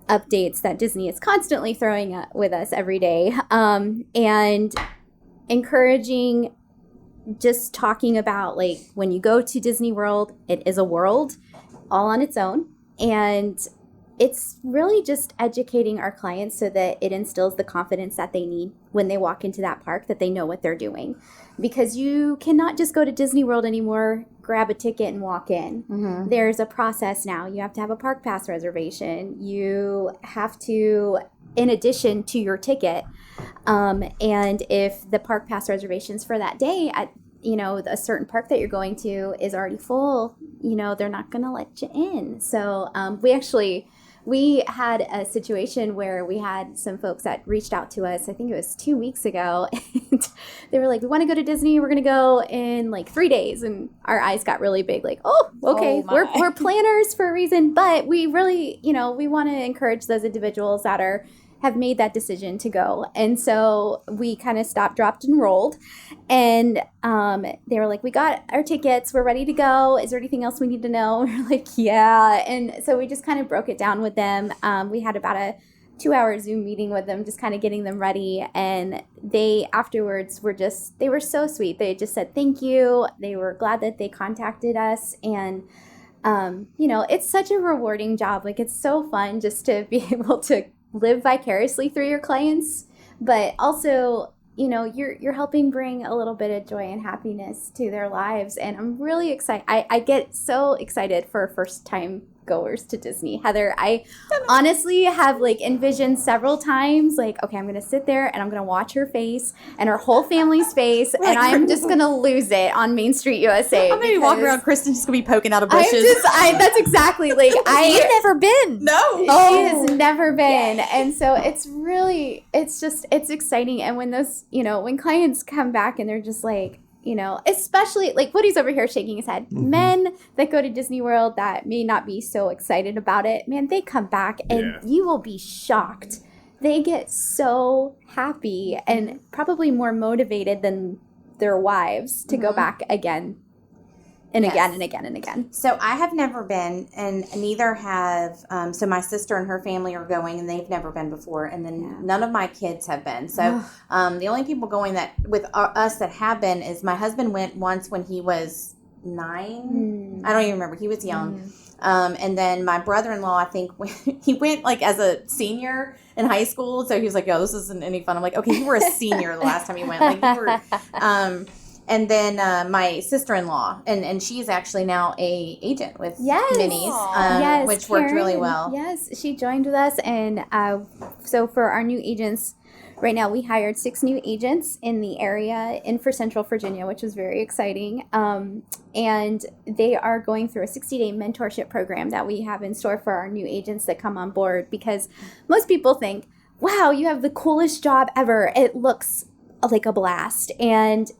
updates that Disney is constantly throwing up with us every day, and encouraging, just talking about, like, when you go to Disney World, it is a world all on its own, and it's really just educating our clients so that it instills the confidence that they need when they walk into that park, that they know what they're doing. Because you cannot just go to Disney World anymore, grab a ticket and walk in. Mm-hmm. There's a process now. You have to have a park pass reservation. You have to, in addition to your ticket, and if the park pass reservations for that day at a certain park that you're going to is already full, they're not going to let you in. So we had a situation where we had some folks that reached out to us, I think it was 2 weeks ago, and they were like, we want to go to Disney. We're going to go in like 3 days. And our eyes got really big, like, oh, okay, Oh, we're planners for a reason. But we really, we want to encourage those individuals that are have made that decision to go. And so we kind of stopped, dropped, and rolled. And they were like, we got our tickets. We're ready to go. Is there anything else we need to know? We're like, yeah. And so we just kind of broke it down with them. We had about a 2-hour Zoom meeting with them, just kind of getting them ready. And they afterwards they were so sweet. They just said thank you. They were glad that they contacted us. And it's such a rewarding job. Like, it's so fun just to be able to live vicariously through your clients, but also, you're helping bring a little bit of joy and happiness to their lives. And I'm really excited. I get so excited for first time goers to Disney. Heather, I honestly have envisioned several times, okay, I'm going to sit there and I'm going to watch her face and her whole family's face, and I'm just going to lose it on Main Street USA. I'm going to be walking around, Kristen just going to be poking out of bushes. That's exactly, You've never been. No. She has never been. Yes. And so it's exciting. And when those, when clients come back and they're just especially Woody's over here shaking his head. Mm-hmm. Men that go to Disney World that may not be so excited about it, man, they come back and you will be shocked. They get so happy and probably more motivated than their wives to go back again and again and again and again. So I have never been, and neither have, so my sister and her family are going, and they've never been before, and then none of my kids have been. So the only people going with us that have been is my husband went once when he was 9. I don't even remember. He was young. And then my brother-in-law, I think, he went as a senior in high school. So he was like, "Yo, this isn't any fun." I'm like, "Okay, you were a senior the last time you went." You were. And then my sister-in-law, and she's actually now a agent with Minis, which worked really well. Yes, she joined with us, and so for our new agents, right now we hired 6 new agents in the area for Central Virginia, which was very exciting. And they are going through a 60-day mentorship program that we have in store for our new agents that come on board, because most people think, wow, you have the coolest job ever. It looks like a blast. And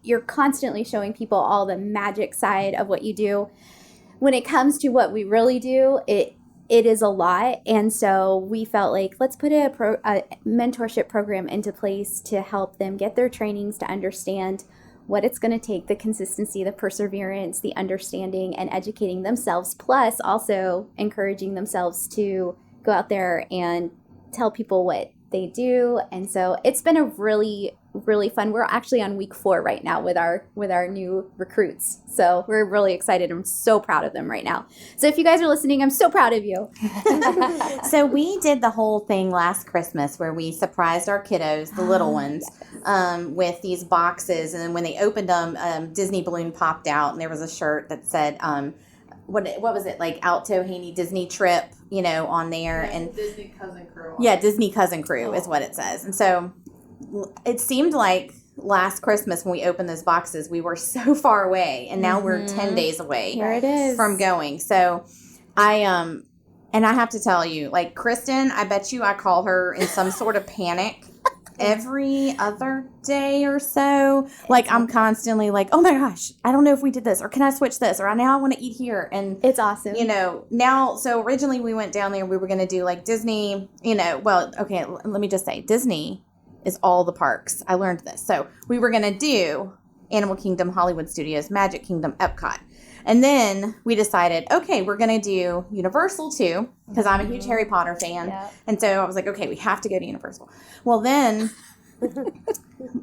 you're constantly showing people all the magic side of what you do. When it comes to what we really do, it is a lot. And so we felt like, let's put a mentorship program into place to help them get their trainings, to understand what it's going to take, the consistency, the perseverance, the understanding, and educating themselves, plus also encouraging themselves to go out there and tell people what they do. And so it's been a really, really fun. We're actually on week 4 right now with our new recruits. So we're really excited. I'm so proud of them right now. So if you guys are listening, I'm so proud of you. So we did the whole thing last Christmas where we surprised our kiddos, the little ones, with these boxes. And then when they opened them, Disney balloon popped out, and there was a shirt that said, what was it, Alto Haney Disney Trip, on there. And Disney Cousin Crew. Yeah, Disney Cousin Crew is what it says. And so it seemed like last Christmas when we opened those boxes, we were so far away, and now we're 10 days away Here it is. from going. So and I have to tell you, Kristen, I bet you I call her in some sort of panic every other day or so. I'm constantly oh my gosh, I don't know if we did this, or can I switch this, or now I want to eat here. And it's awesome. Now, so originally we went down there, we were going to do Disney, okay, let me just say, Disney is all the parks. I learned this. So we were going to do Animal Kingdom, Hollywood Studios, Magic Kingdom, Epcot. And then we decided, okay, we're going to do Universal too, because I'm a huge Harry Potter fan. Yeah. And so I was like, okay, we have to go to Universal. Well, then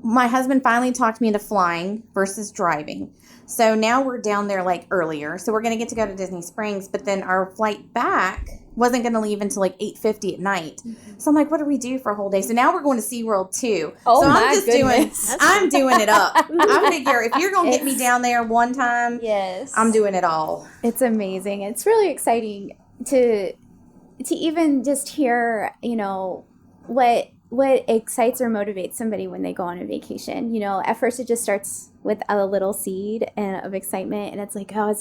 my husband finally talked me into flying versus driving. So now we're down there earlier. So we're going to get to go to Disney Springs, but then our flight back wasn't going to leave until 8:50 at night. So I'm like, what do we do for a whole day? So now we're going to SeaWorld too. Oh, so my goodness. I'm doing it up. I figure if you're going to get me down there one time, yes, I'm doing it all. It's amazing. It's really exciting to even just hear, what excites or motivates somebody when they go on a vacation. At first it just starts with a little seed of excitement, and it's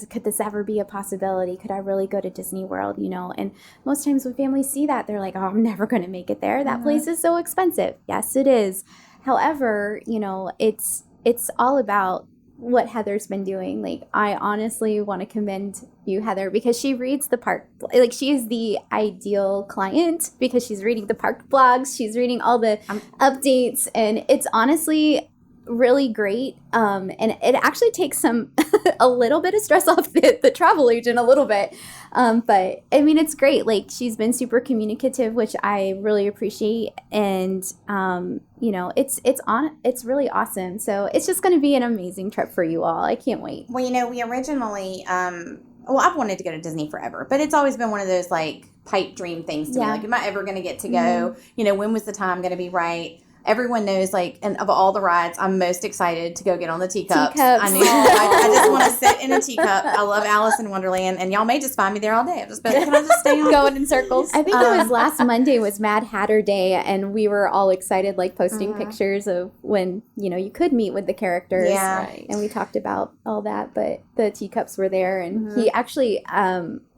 could this ever be a possibility? Could I really go to Disney World? And most times when families see that, they're like, oh, I'm never going to make it there. That place is so expensive. Yes, it is. However, it's all about what Heather's been doing. Like, I honestly want to commend you, Heather, because she reads the park. Like, she is the ideal client because she's reading the park blogs, she's reading all the updates, and it's honestly really great. And it actually takes a little bit of stress off the travel agent a little bit. But I mean, it's great. Like, she's been super communicative, which I really appreciate. And, you know, it's really awesome. So it's just going to be an amazing trip for you all. I can't wait. Well, you know, we originally, well, I've wanted to go to Disney forever, but it's always been one of those like pipe dream things to me. Like, am I ever going to get to go? You know, when was the time going to be right? Everyone knows, like, and of all the rides, I'm most excited to go get on the teacups. I knew I just want to sit in a teacup. I love Alice in Wonderland, and y'all may just find me there all day. I've just been, can I just stay on? Going in circles. I think it was last Monday was Mad Hatter Day, and we were all excited, like posting pictures of when, you know, you could meet with the characters. Yeah. Right. And we talked about all that, but the teacups were there, and he actually,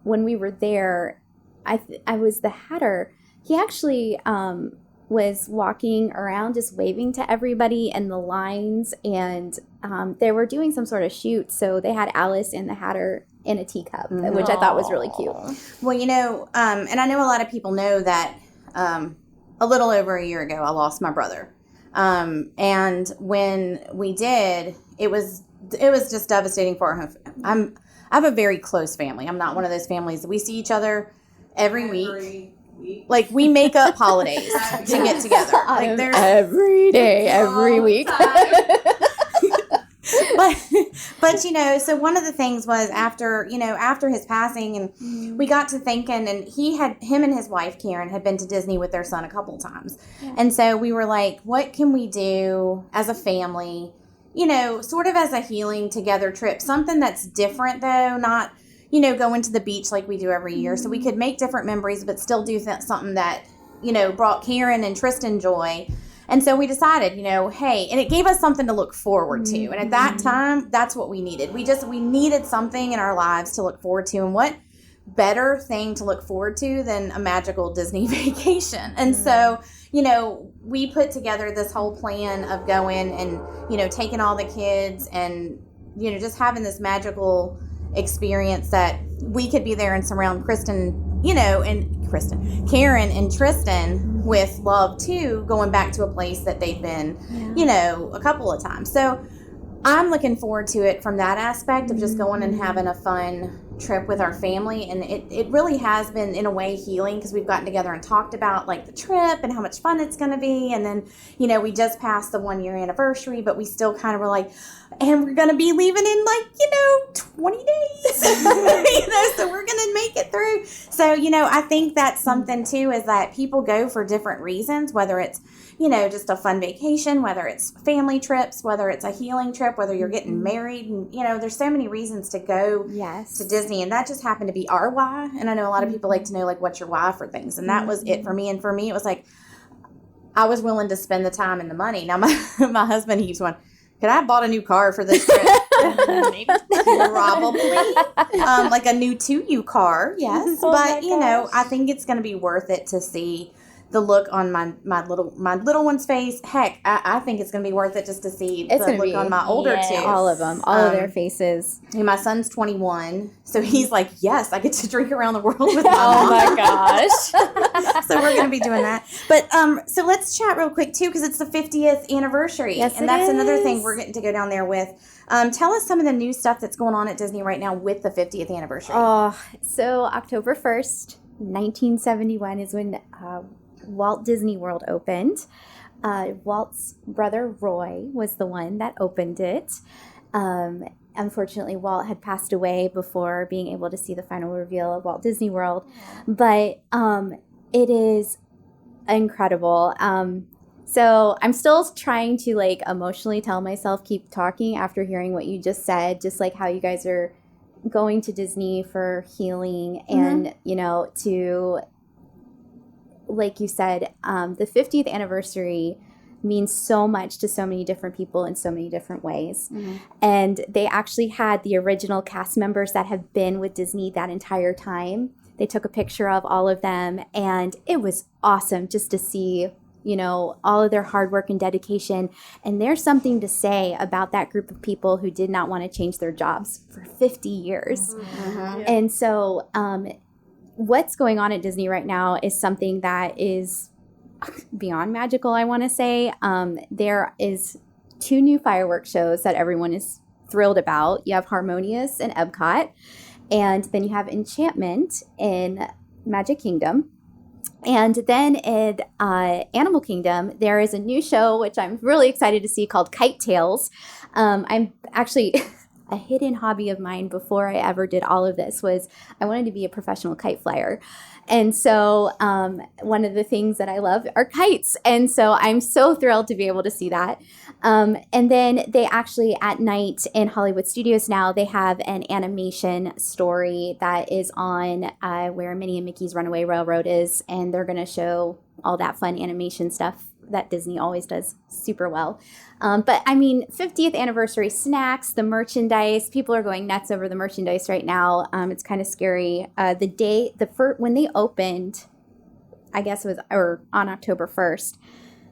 when we were there, I was the Hatter. He actually was walking around just waving to everybody in the lines, and they were doing some sort of shoot, so they had Alice and the Hatter in a teacup, which I thought was really cute. Well, you know, and I know a lot of people know that a little over a year ago, I lost my brother. And when we did, it was just devastating for our home. I have a very close family. I'm not one of those families that we see each other every week. Like, we make up holidays to get together. Like, there's every day, every week. but you know, so one of the things was after his passing, and we got to thinking, and him and his wife Karen had been to Disney with their son a couple times, and so we were like, what can we do as a family, you know, sort of as a healing together trip, something that's different though, not, you know, going to the beach like we do every year, so we could make different memories but still do something that, you know, brought Karen and Tristan joy. And so we decided, you know, hey, and it gave us something to look forward to. And at that time, that's what we needed. We needed something in our lives to look forward to. And what better thing to look forward to than a magical Disney vacation? And so, you know, we put together this whole plan of going and, you know, taking all the kids and, you know, just having this magical experience that we could be there and surround Karen and Tristan with love too, going back to a place that they've been, you know, a couple of times. So I'm looking forward to it from that aspect of just going and having a fun trip with our family. And it really has been, in a way, healing, because we've gotten together and talked about like the trip and how much fun it's going to be. And then, you know, we just passed the 1 year anniversary, but we still kind of were like, and we're going to be leaving in like, you know, 20 days, you know, so we're going to make it through. So, you know, I think that's something too, is that people go for different reasons, whether it's, you know, just a fun vacation, whether it's family trips, whether it's a healing trip, whether you're getting married, and, you know, there's so many reasons to go to Disney, and that just happened to be our why. And I know a lot of people like to know, like, what's your why for things, and that was it for me. And for me, it was like, I was willing to spend the time and the money. Now, my husband, he keeps going, could I have bought a new car for this trip? Maybe. Probably. Like a new 2U car, yes. But, you know, I think it's going to be worth it to see the look on my little one's face. Heck, I think it's going to be worth it just to see the look on my older two. All of them, all of their faces. And my son's 21, so he's like, yes, I get to drink around the world with my Oh mom. my gosh. So we're going to be doing that. But so let's chat real quick too, because it's the 50th anniversary. Yes, and that's another thing we're getting to go down there with. Tell us some of the new stuff that's going on at Disney right now with the 50th anniversary. So October 1st, 1971 is when Walt Disney World opened. Walt's brother Roy was the one that opened it. Unfortunately, Walt had passed away before being able to see the final reveal of Walt Disney World. But it is incredible. So I'm still trying to like emotionally tell myself, keep talking after hearing what you just said, just like how you guys are going to Disney for healing and, you know, to, like you said, the 50th anniversary means so much to so many different people in so many different ways. And they actually had the original cast members that have been with Disney that entire time. They took a picture of all of them, and it was awesome just to see, all of their hard work and dedication. And there's something to say about that group of people who did not want to change their jobs for 50 years. And so what's going on at Disney right now is something that is beyond magical, I want to say. There is 2 new fireworks shows that everyone is thrilled about. You have Harmonious in Epcot, and then you have Enchantment in Magic Kingdom. And then in Animal Kingdom, there is a new show, which I'm really excited to see, called Kite Tales. I'm actually... a hidden hobby of mine before I ever did all of this was I wanted to be a professional kite flyer. And so one of the things that I love are kites. And so I'm so thrilled to be able to see that. And then they actually at night in Hollywood Studios now, they have an animation story that is on where Minnie and Mickey's Runaway Railroad is. And they're going to show all that fun animation stuff that Disney always does super well. But I mean, 50th anniversary snacks, the merchandise, people are going nuts over the merchandise right now. It's kind of scary. When they opened, I guess it was on October 1st,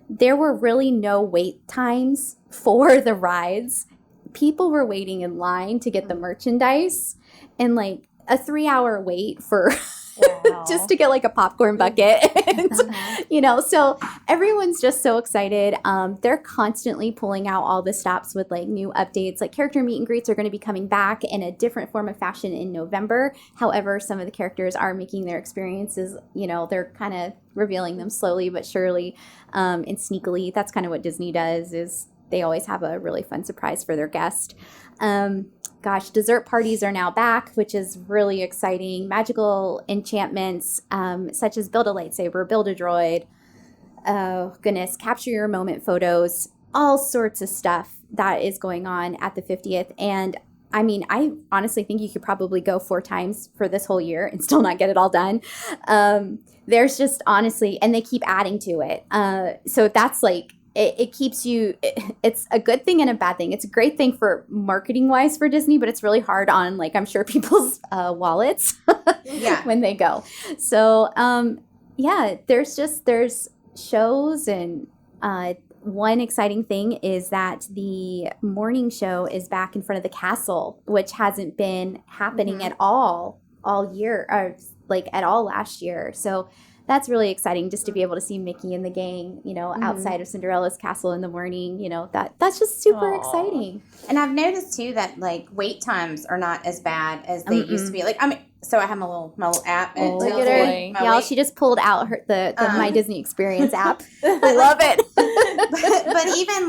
there were really no wait times for the rides. People were waiting in line to get the merchandise, and like a 3-hour wait for just to get like a popcorn bucket. And, so everyone's just so excited. They're constantly pulling out all the stops with like new updates. Like character meet and greets are going to be coming back in a different form of fashion in November. However, some of the characters are making their experiences, they're kind of revealing them slowly but surely and sneakily. That's kind of what Disney does, is they always have a really fun surprise for their guest. Dessert parties are now back, which is really exciting. Magical enchantments such as Build a Lightsaber, Build a Droid, capture your moment photos, all sorts of stuff that is going on at the 50th. And I mean, I honestly think you could probably go 4 times for this whole year and still not get it all done. There's just honestly, and they keep adding to it. So that's like, it keeps you, it's a good thing and a bad thing. It's a great thing for marketing wise for Disney, but it's really hard on like, I'm sure people's wallets when they go. So there's shows, and one exciting thing is that the morning show is back in front of the castle, which hasn't been happening at all year, or like at all last year. So that's really exciting, just to be able to see Mickey and the gang, outside of Cinderella's castle in the morning. That's just super exciting. And I've noticed too that like wait times are not as bad as they used to be. Like, so I have my little app. And look at her. Y'all, she just pulled out the My Disney Experience app. I love it. but even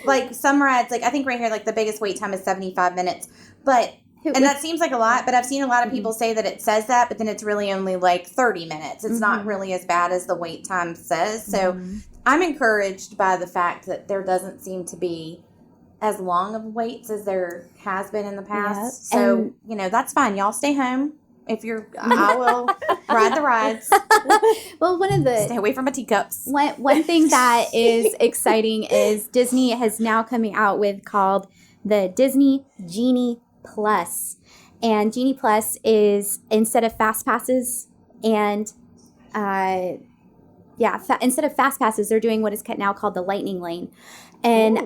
like some rides, like I think right here, like the biggest wait time is 75 minutes. But that seems like a lot, but I've seen a lot of people say that it says that, but then it's really only like 30 minutes. It's not really as bad as the wait time says. So I'm encouraged by the fact that there doesn't seem to be as long of waits as there has been in the past. Yeah. So, that's fine. Y'all stay home. I will ride the rides. Well, stay away from my teacups. One thing that is exciting is Disney has now coming out with called the Disney Genie Plus. And Genie Plus is, instead of fast passes and instead of fast passes, they're doing what is now called the Lightning Lane. And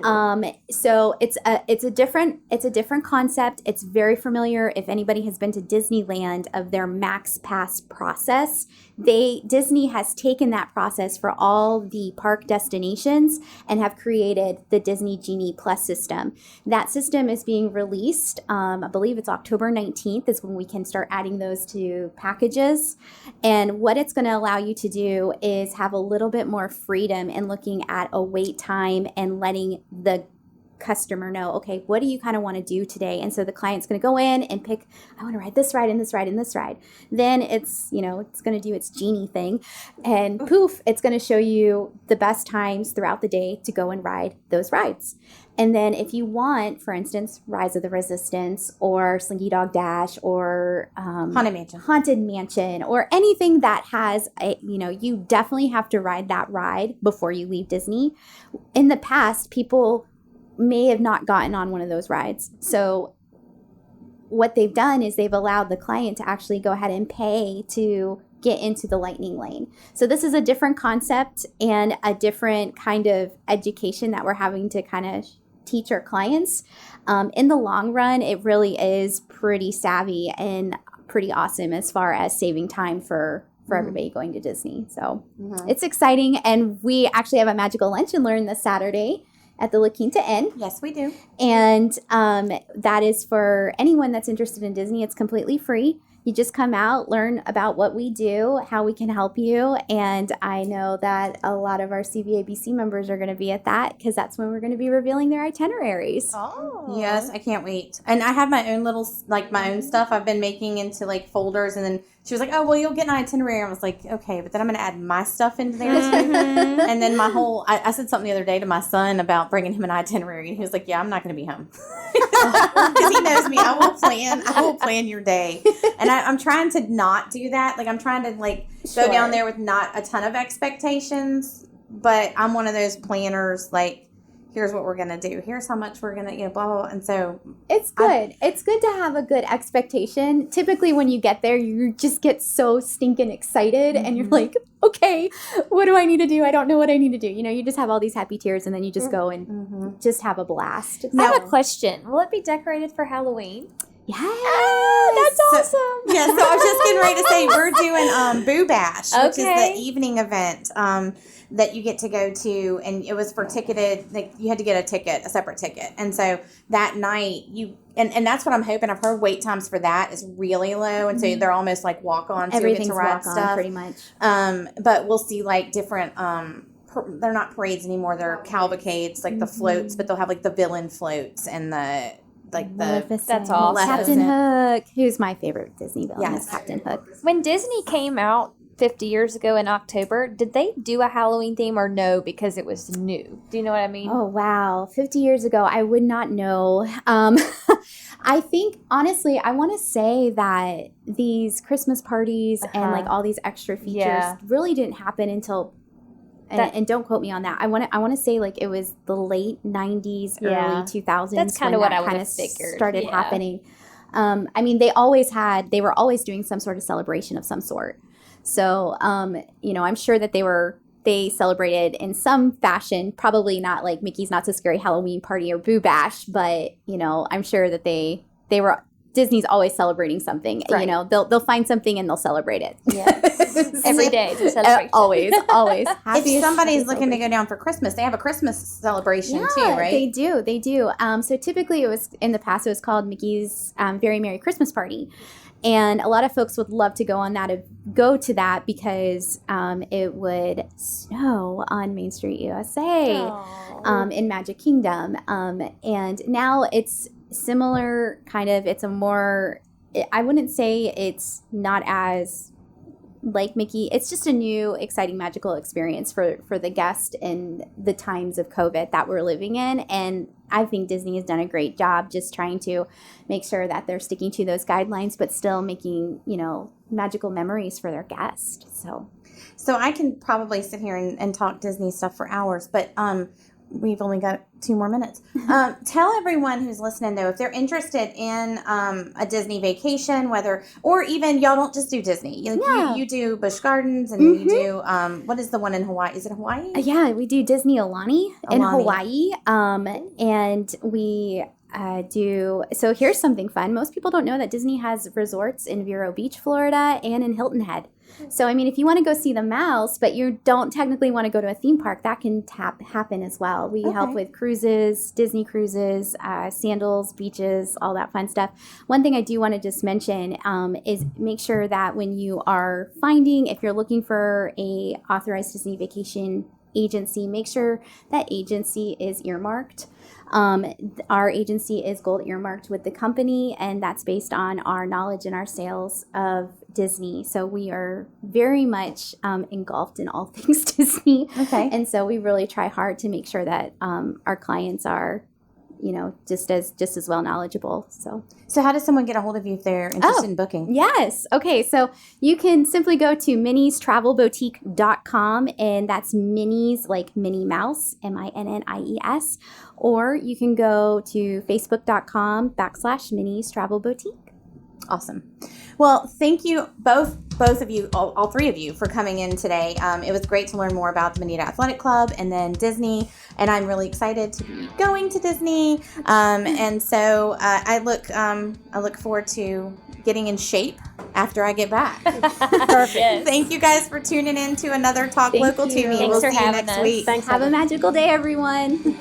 so it's a different concept. It's very familiar if anybody has been to Disneyland of their Max Pass process. Disney has taken that process for all the park destinations and have created the Disney Genie Plus system. That system is being released. I believe it's October 19th is when we can start adding those to packages. And what it's going to allow you to do is have a little bit more freedom in looking at a wait time and letting the customer know, okay, what do you kind of want to do today? And so the client's going to go in and pick, I want to ride this ride and this ride and this ride. Then it's going to do its genie thing, and poof, it's going to show you the best times throughout the day to go and ride those rides. And then if you want, for instance, Rise of the Resistance or Slinky Dog Dash or Haunted Mansion or anything that has you definitely have to ride that ride before you leave Disney. In the past, people may have not gotten on one of those rides. So what they've done is they've allowed the client to actually go ahead and pay to get into the Lightning Lane. So this is a different concept and a different kind of education that we're having to kind of teach our clients. In the long run, it really is pretty savvy and pretty awesome as far as saving time for everybody going to Disney. So it's exciting. And we actually have a magical lunch and learn this Saturday at the La Quinta Inn. Yes, we do. And that is for anyone that's interested in Disney. It's completely free. You just come out, learn about what we do, how we can help you. And I know that a lot of our CVABC members are going to be at that because that's when we're going to be revealing their itineraries. Oh. Yes, I can't wait. And I have my own little, like my own stuff I've been making into like folders. And then she was like, oh, well, you'll get an itinerary. I was like, okay, but then I'm going to add my stuff into there too. And then my whole, I said something the other day to my son about bringing him an itinerary. And he was like, yeah, I'm not going to be home. Because he knows me. I will plan your day. And I'm trying to not do that. Like I'm trying to like go down there with not a ton of expectations. But I'm one of those planners like, here's what we're going to do. Here's how much we're going to, blah, blah, blah. And so it's good. It's good to have a good expectation. Typically when you get there, you just get so stinking excited and you're like, okay, what do I need to do? I don't know what I need to do. You just have all these happy tears and then you just go and just have a blast. I have a question. Will it be decorated for Halloween? Yeah, that's awesome. Yeah, so I was just getting ready to say we're doing Boo Bash, which is Okay. the evening event that you get to go to, and it was for ticketed. Like you had to get a separate ticket, and so that night and that's what I'm hoping. I've heard wait times for that is really low, and so they're almost like walk on. So everything's you get to ride walk on stuff pretty much. But we'll see like different. They're not parades anymore. They're cavalcades, like the floats, but they'll have like the villain floats and the. Maleficent. That's awesome. Captain Hook, who's my favorite Disney villain, Yes. is Captain Hook. When Disney came out 50 years ago in October, did they do a Halloween theme or no because it was new? Do you know what I mean? Oh, wow. 50 years ago, I would not know. I think, honestly, I want to say that these Christmas parties and like all these extra features really didn't happen until... And don't quote me on that. I want to say like it was the late 90s, early 2000s. That's kind of what I would kind have of figured. started happening. I mean, they were always doing some sort of celebration of some sort. So, I'm sure that they celebrated in some fashion, probably not like Mickey's Not So Scary Halloween Party or Boo Bash, but, I'm sure that they were... Disney's always celebrating something. Right. They'll find something and they'll celebrate it. Yes. Every day is a celebration. Always. If somebody's looking to go down for Christmas, they have a Christmas celebration too, right? They do. So typically in the past, it was called Mickey's Very Merry Christmas Party. And a lot of folks would love to go to that because it would snow on Main Street USA in Magic Kingdom. And now it's similar kind of, it's a more, I wouldn't say it's not as like Mickey. It's just a new, exciting, magical experience for the guest in the times of COVID that we're living in. And I think Disney has done a great job just trying to make sure that they're sticking to those guidelines, but still making, magical memories for their guests. So I can probably sit here and talk Disney stuff for hours, but we've only got 2 more minutes. Tell everyone who's listening, though, if they're interested in a Disney vacation, or even y'all don't just do Disney. You do Busch Gardens, and you do, what is the one in Hawaii? Is it Hawaii? Yeah, we do Disney Aulani in Hawaii. And we do, so here's something fun. Most people don't know that Disney has resorts in Vero Beach, Florida, and in Hilton Head. So, I mean, if you want to go see the mouse, but you don't technically want to go to a theme park, that can happen as well. We help with cruises, Disney cruises, sandals, beaches, all that fun stuff. One thing I do want to just mention is make sure that when you are if you're looking for a authorized Disney vacation agency, make sure that agency is earmarked. Our agency is gold earmarked with the company, and that's based on our knowledge and our sales of Disney. So we are very much engulfed in all things Disney. Okay. And so we really try hard to make sure that our clients are, just as well knowledgeable. So how does someone get a hold of you if they're interested in booking? Yes. Okay. So you can simply go to minniestravelboutique.com, and that's Minnie's like Minnie Mouse, MINNIES, or you can go to facebook.com/Minnie's Travel Boutique. Awesome. Well, thank you both of you, all three of you, for coming in today. It was great to learn more about the Bonita Athletic Club and then Disney, and I'm really excited to be going to Disney. And so I look forward to getting in shape after I get back. Perfect. Yes. Thank you guys for tuning in to another Talk Thank Local to you. Me. Thanks We'll for see you having next us. week. Thanks. Have a Heather. magical day, everyone.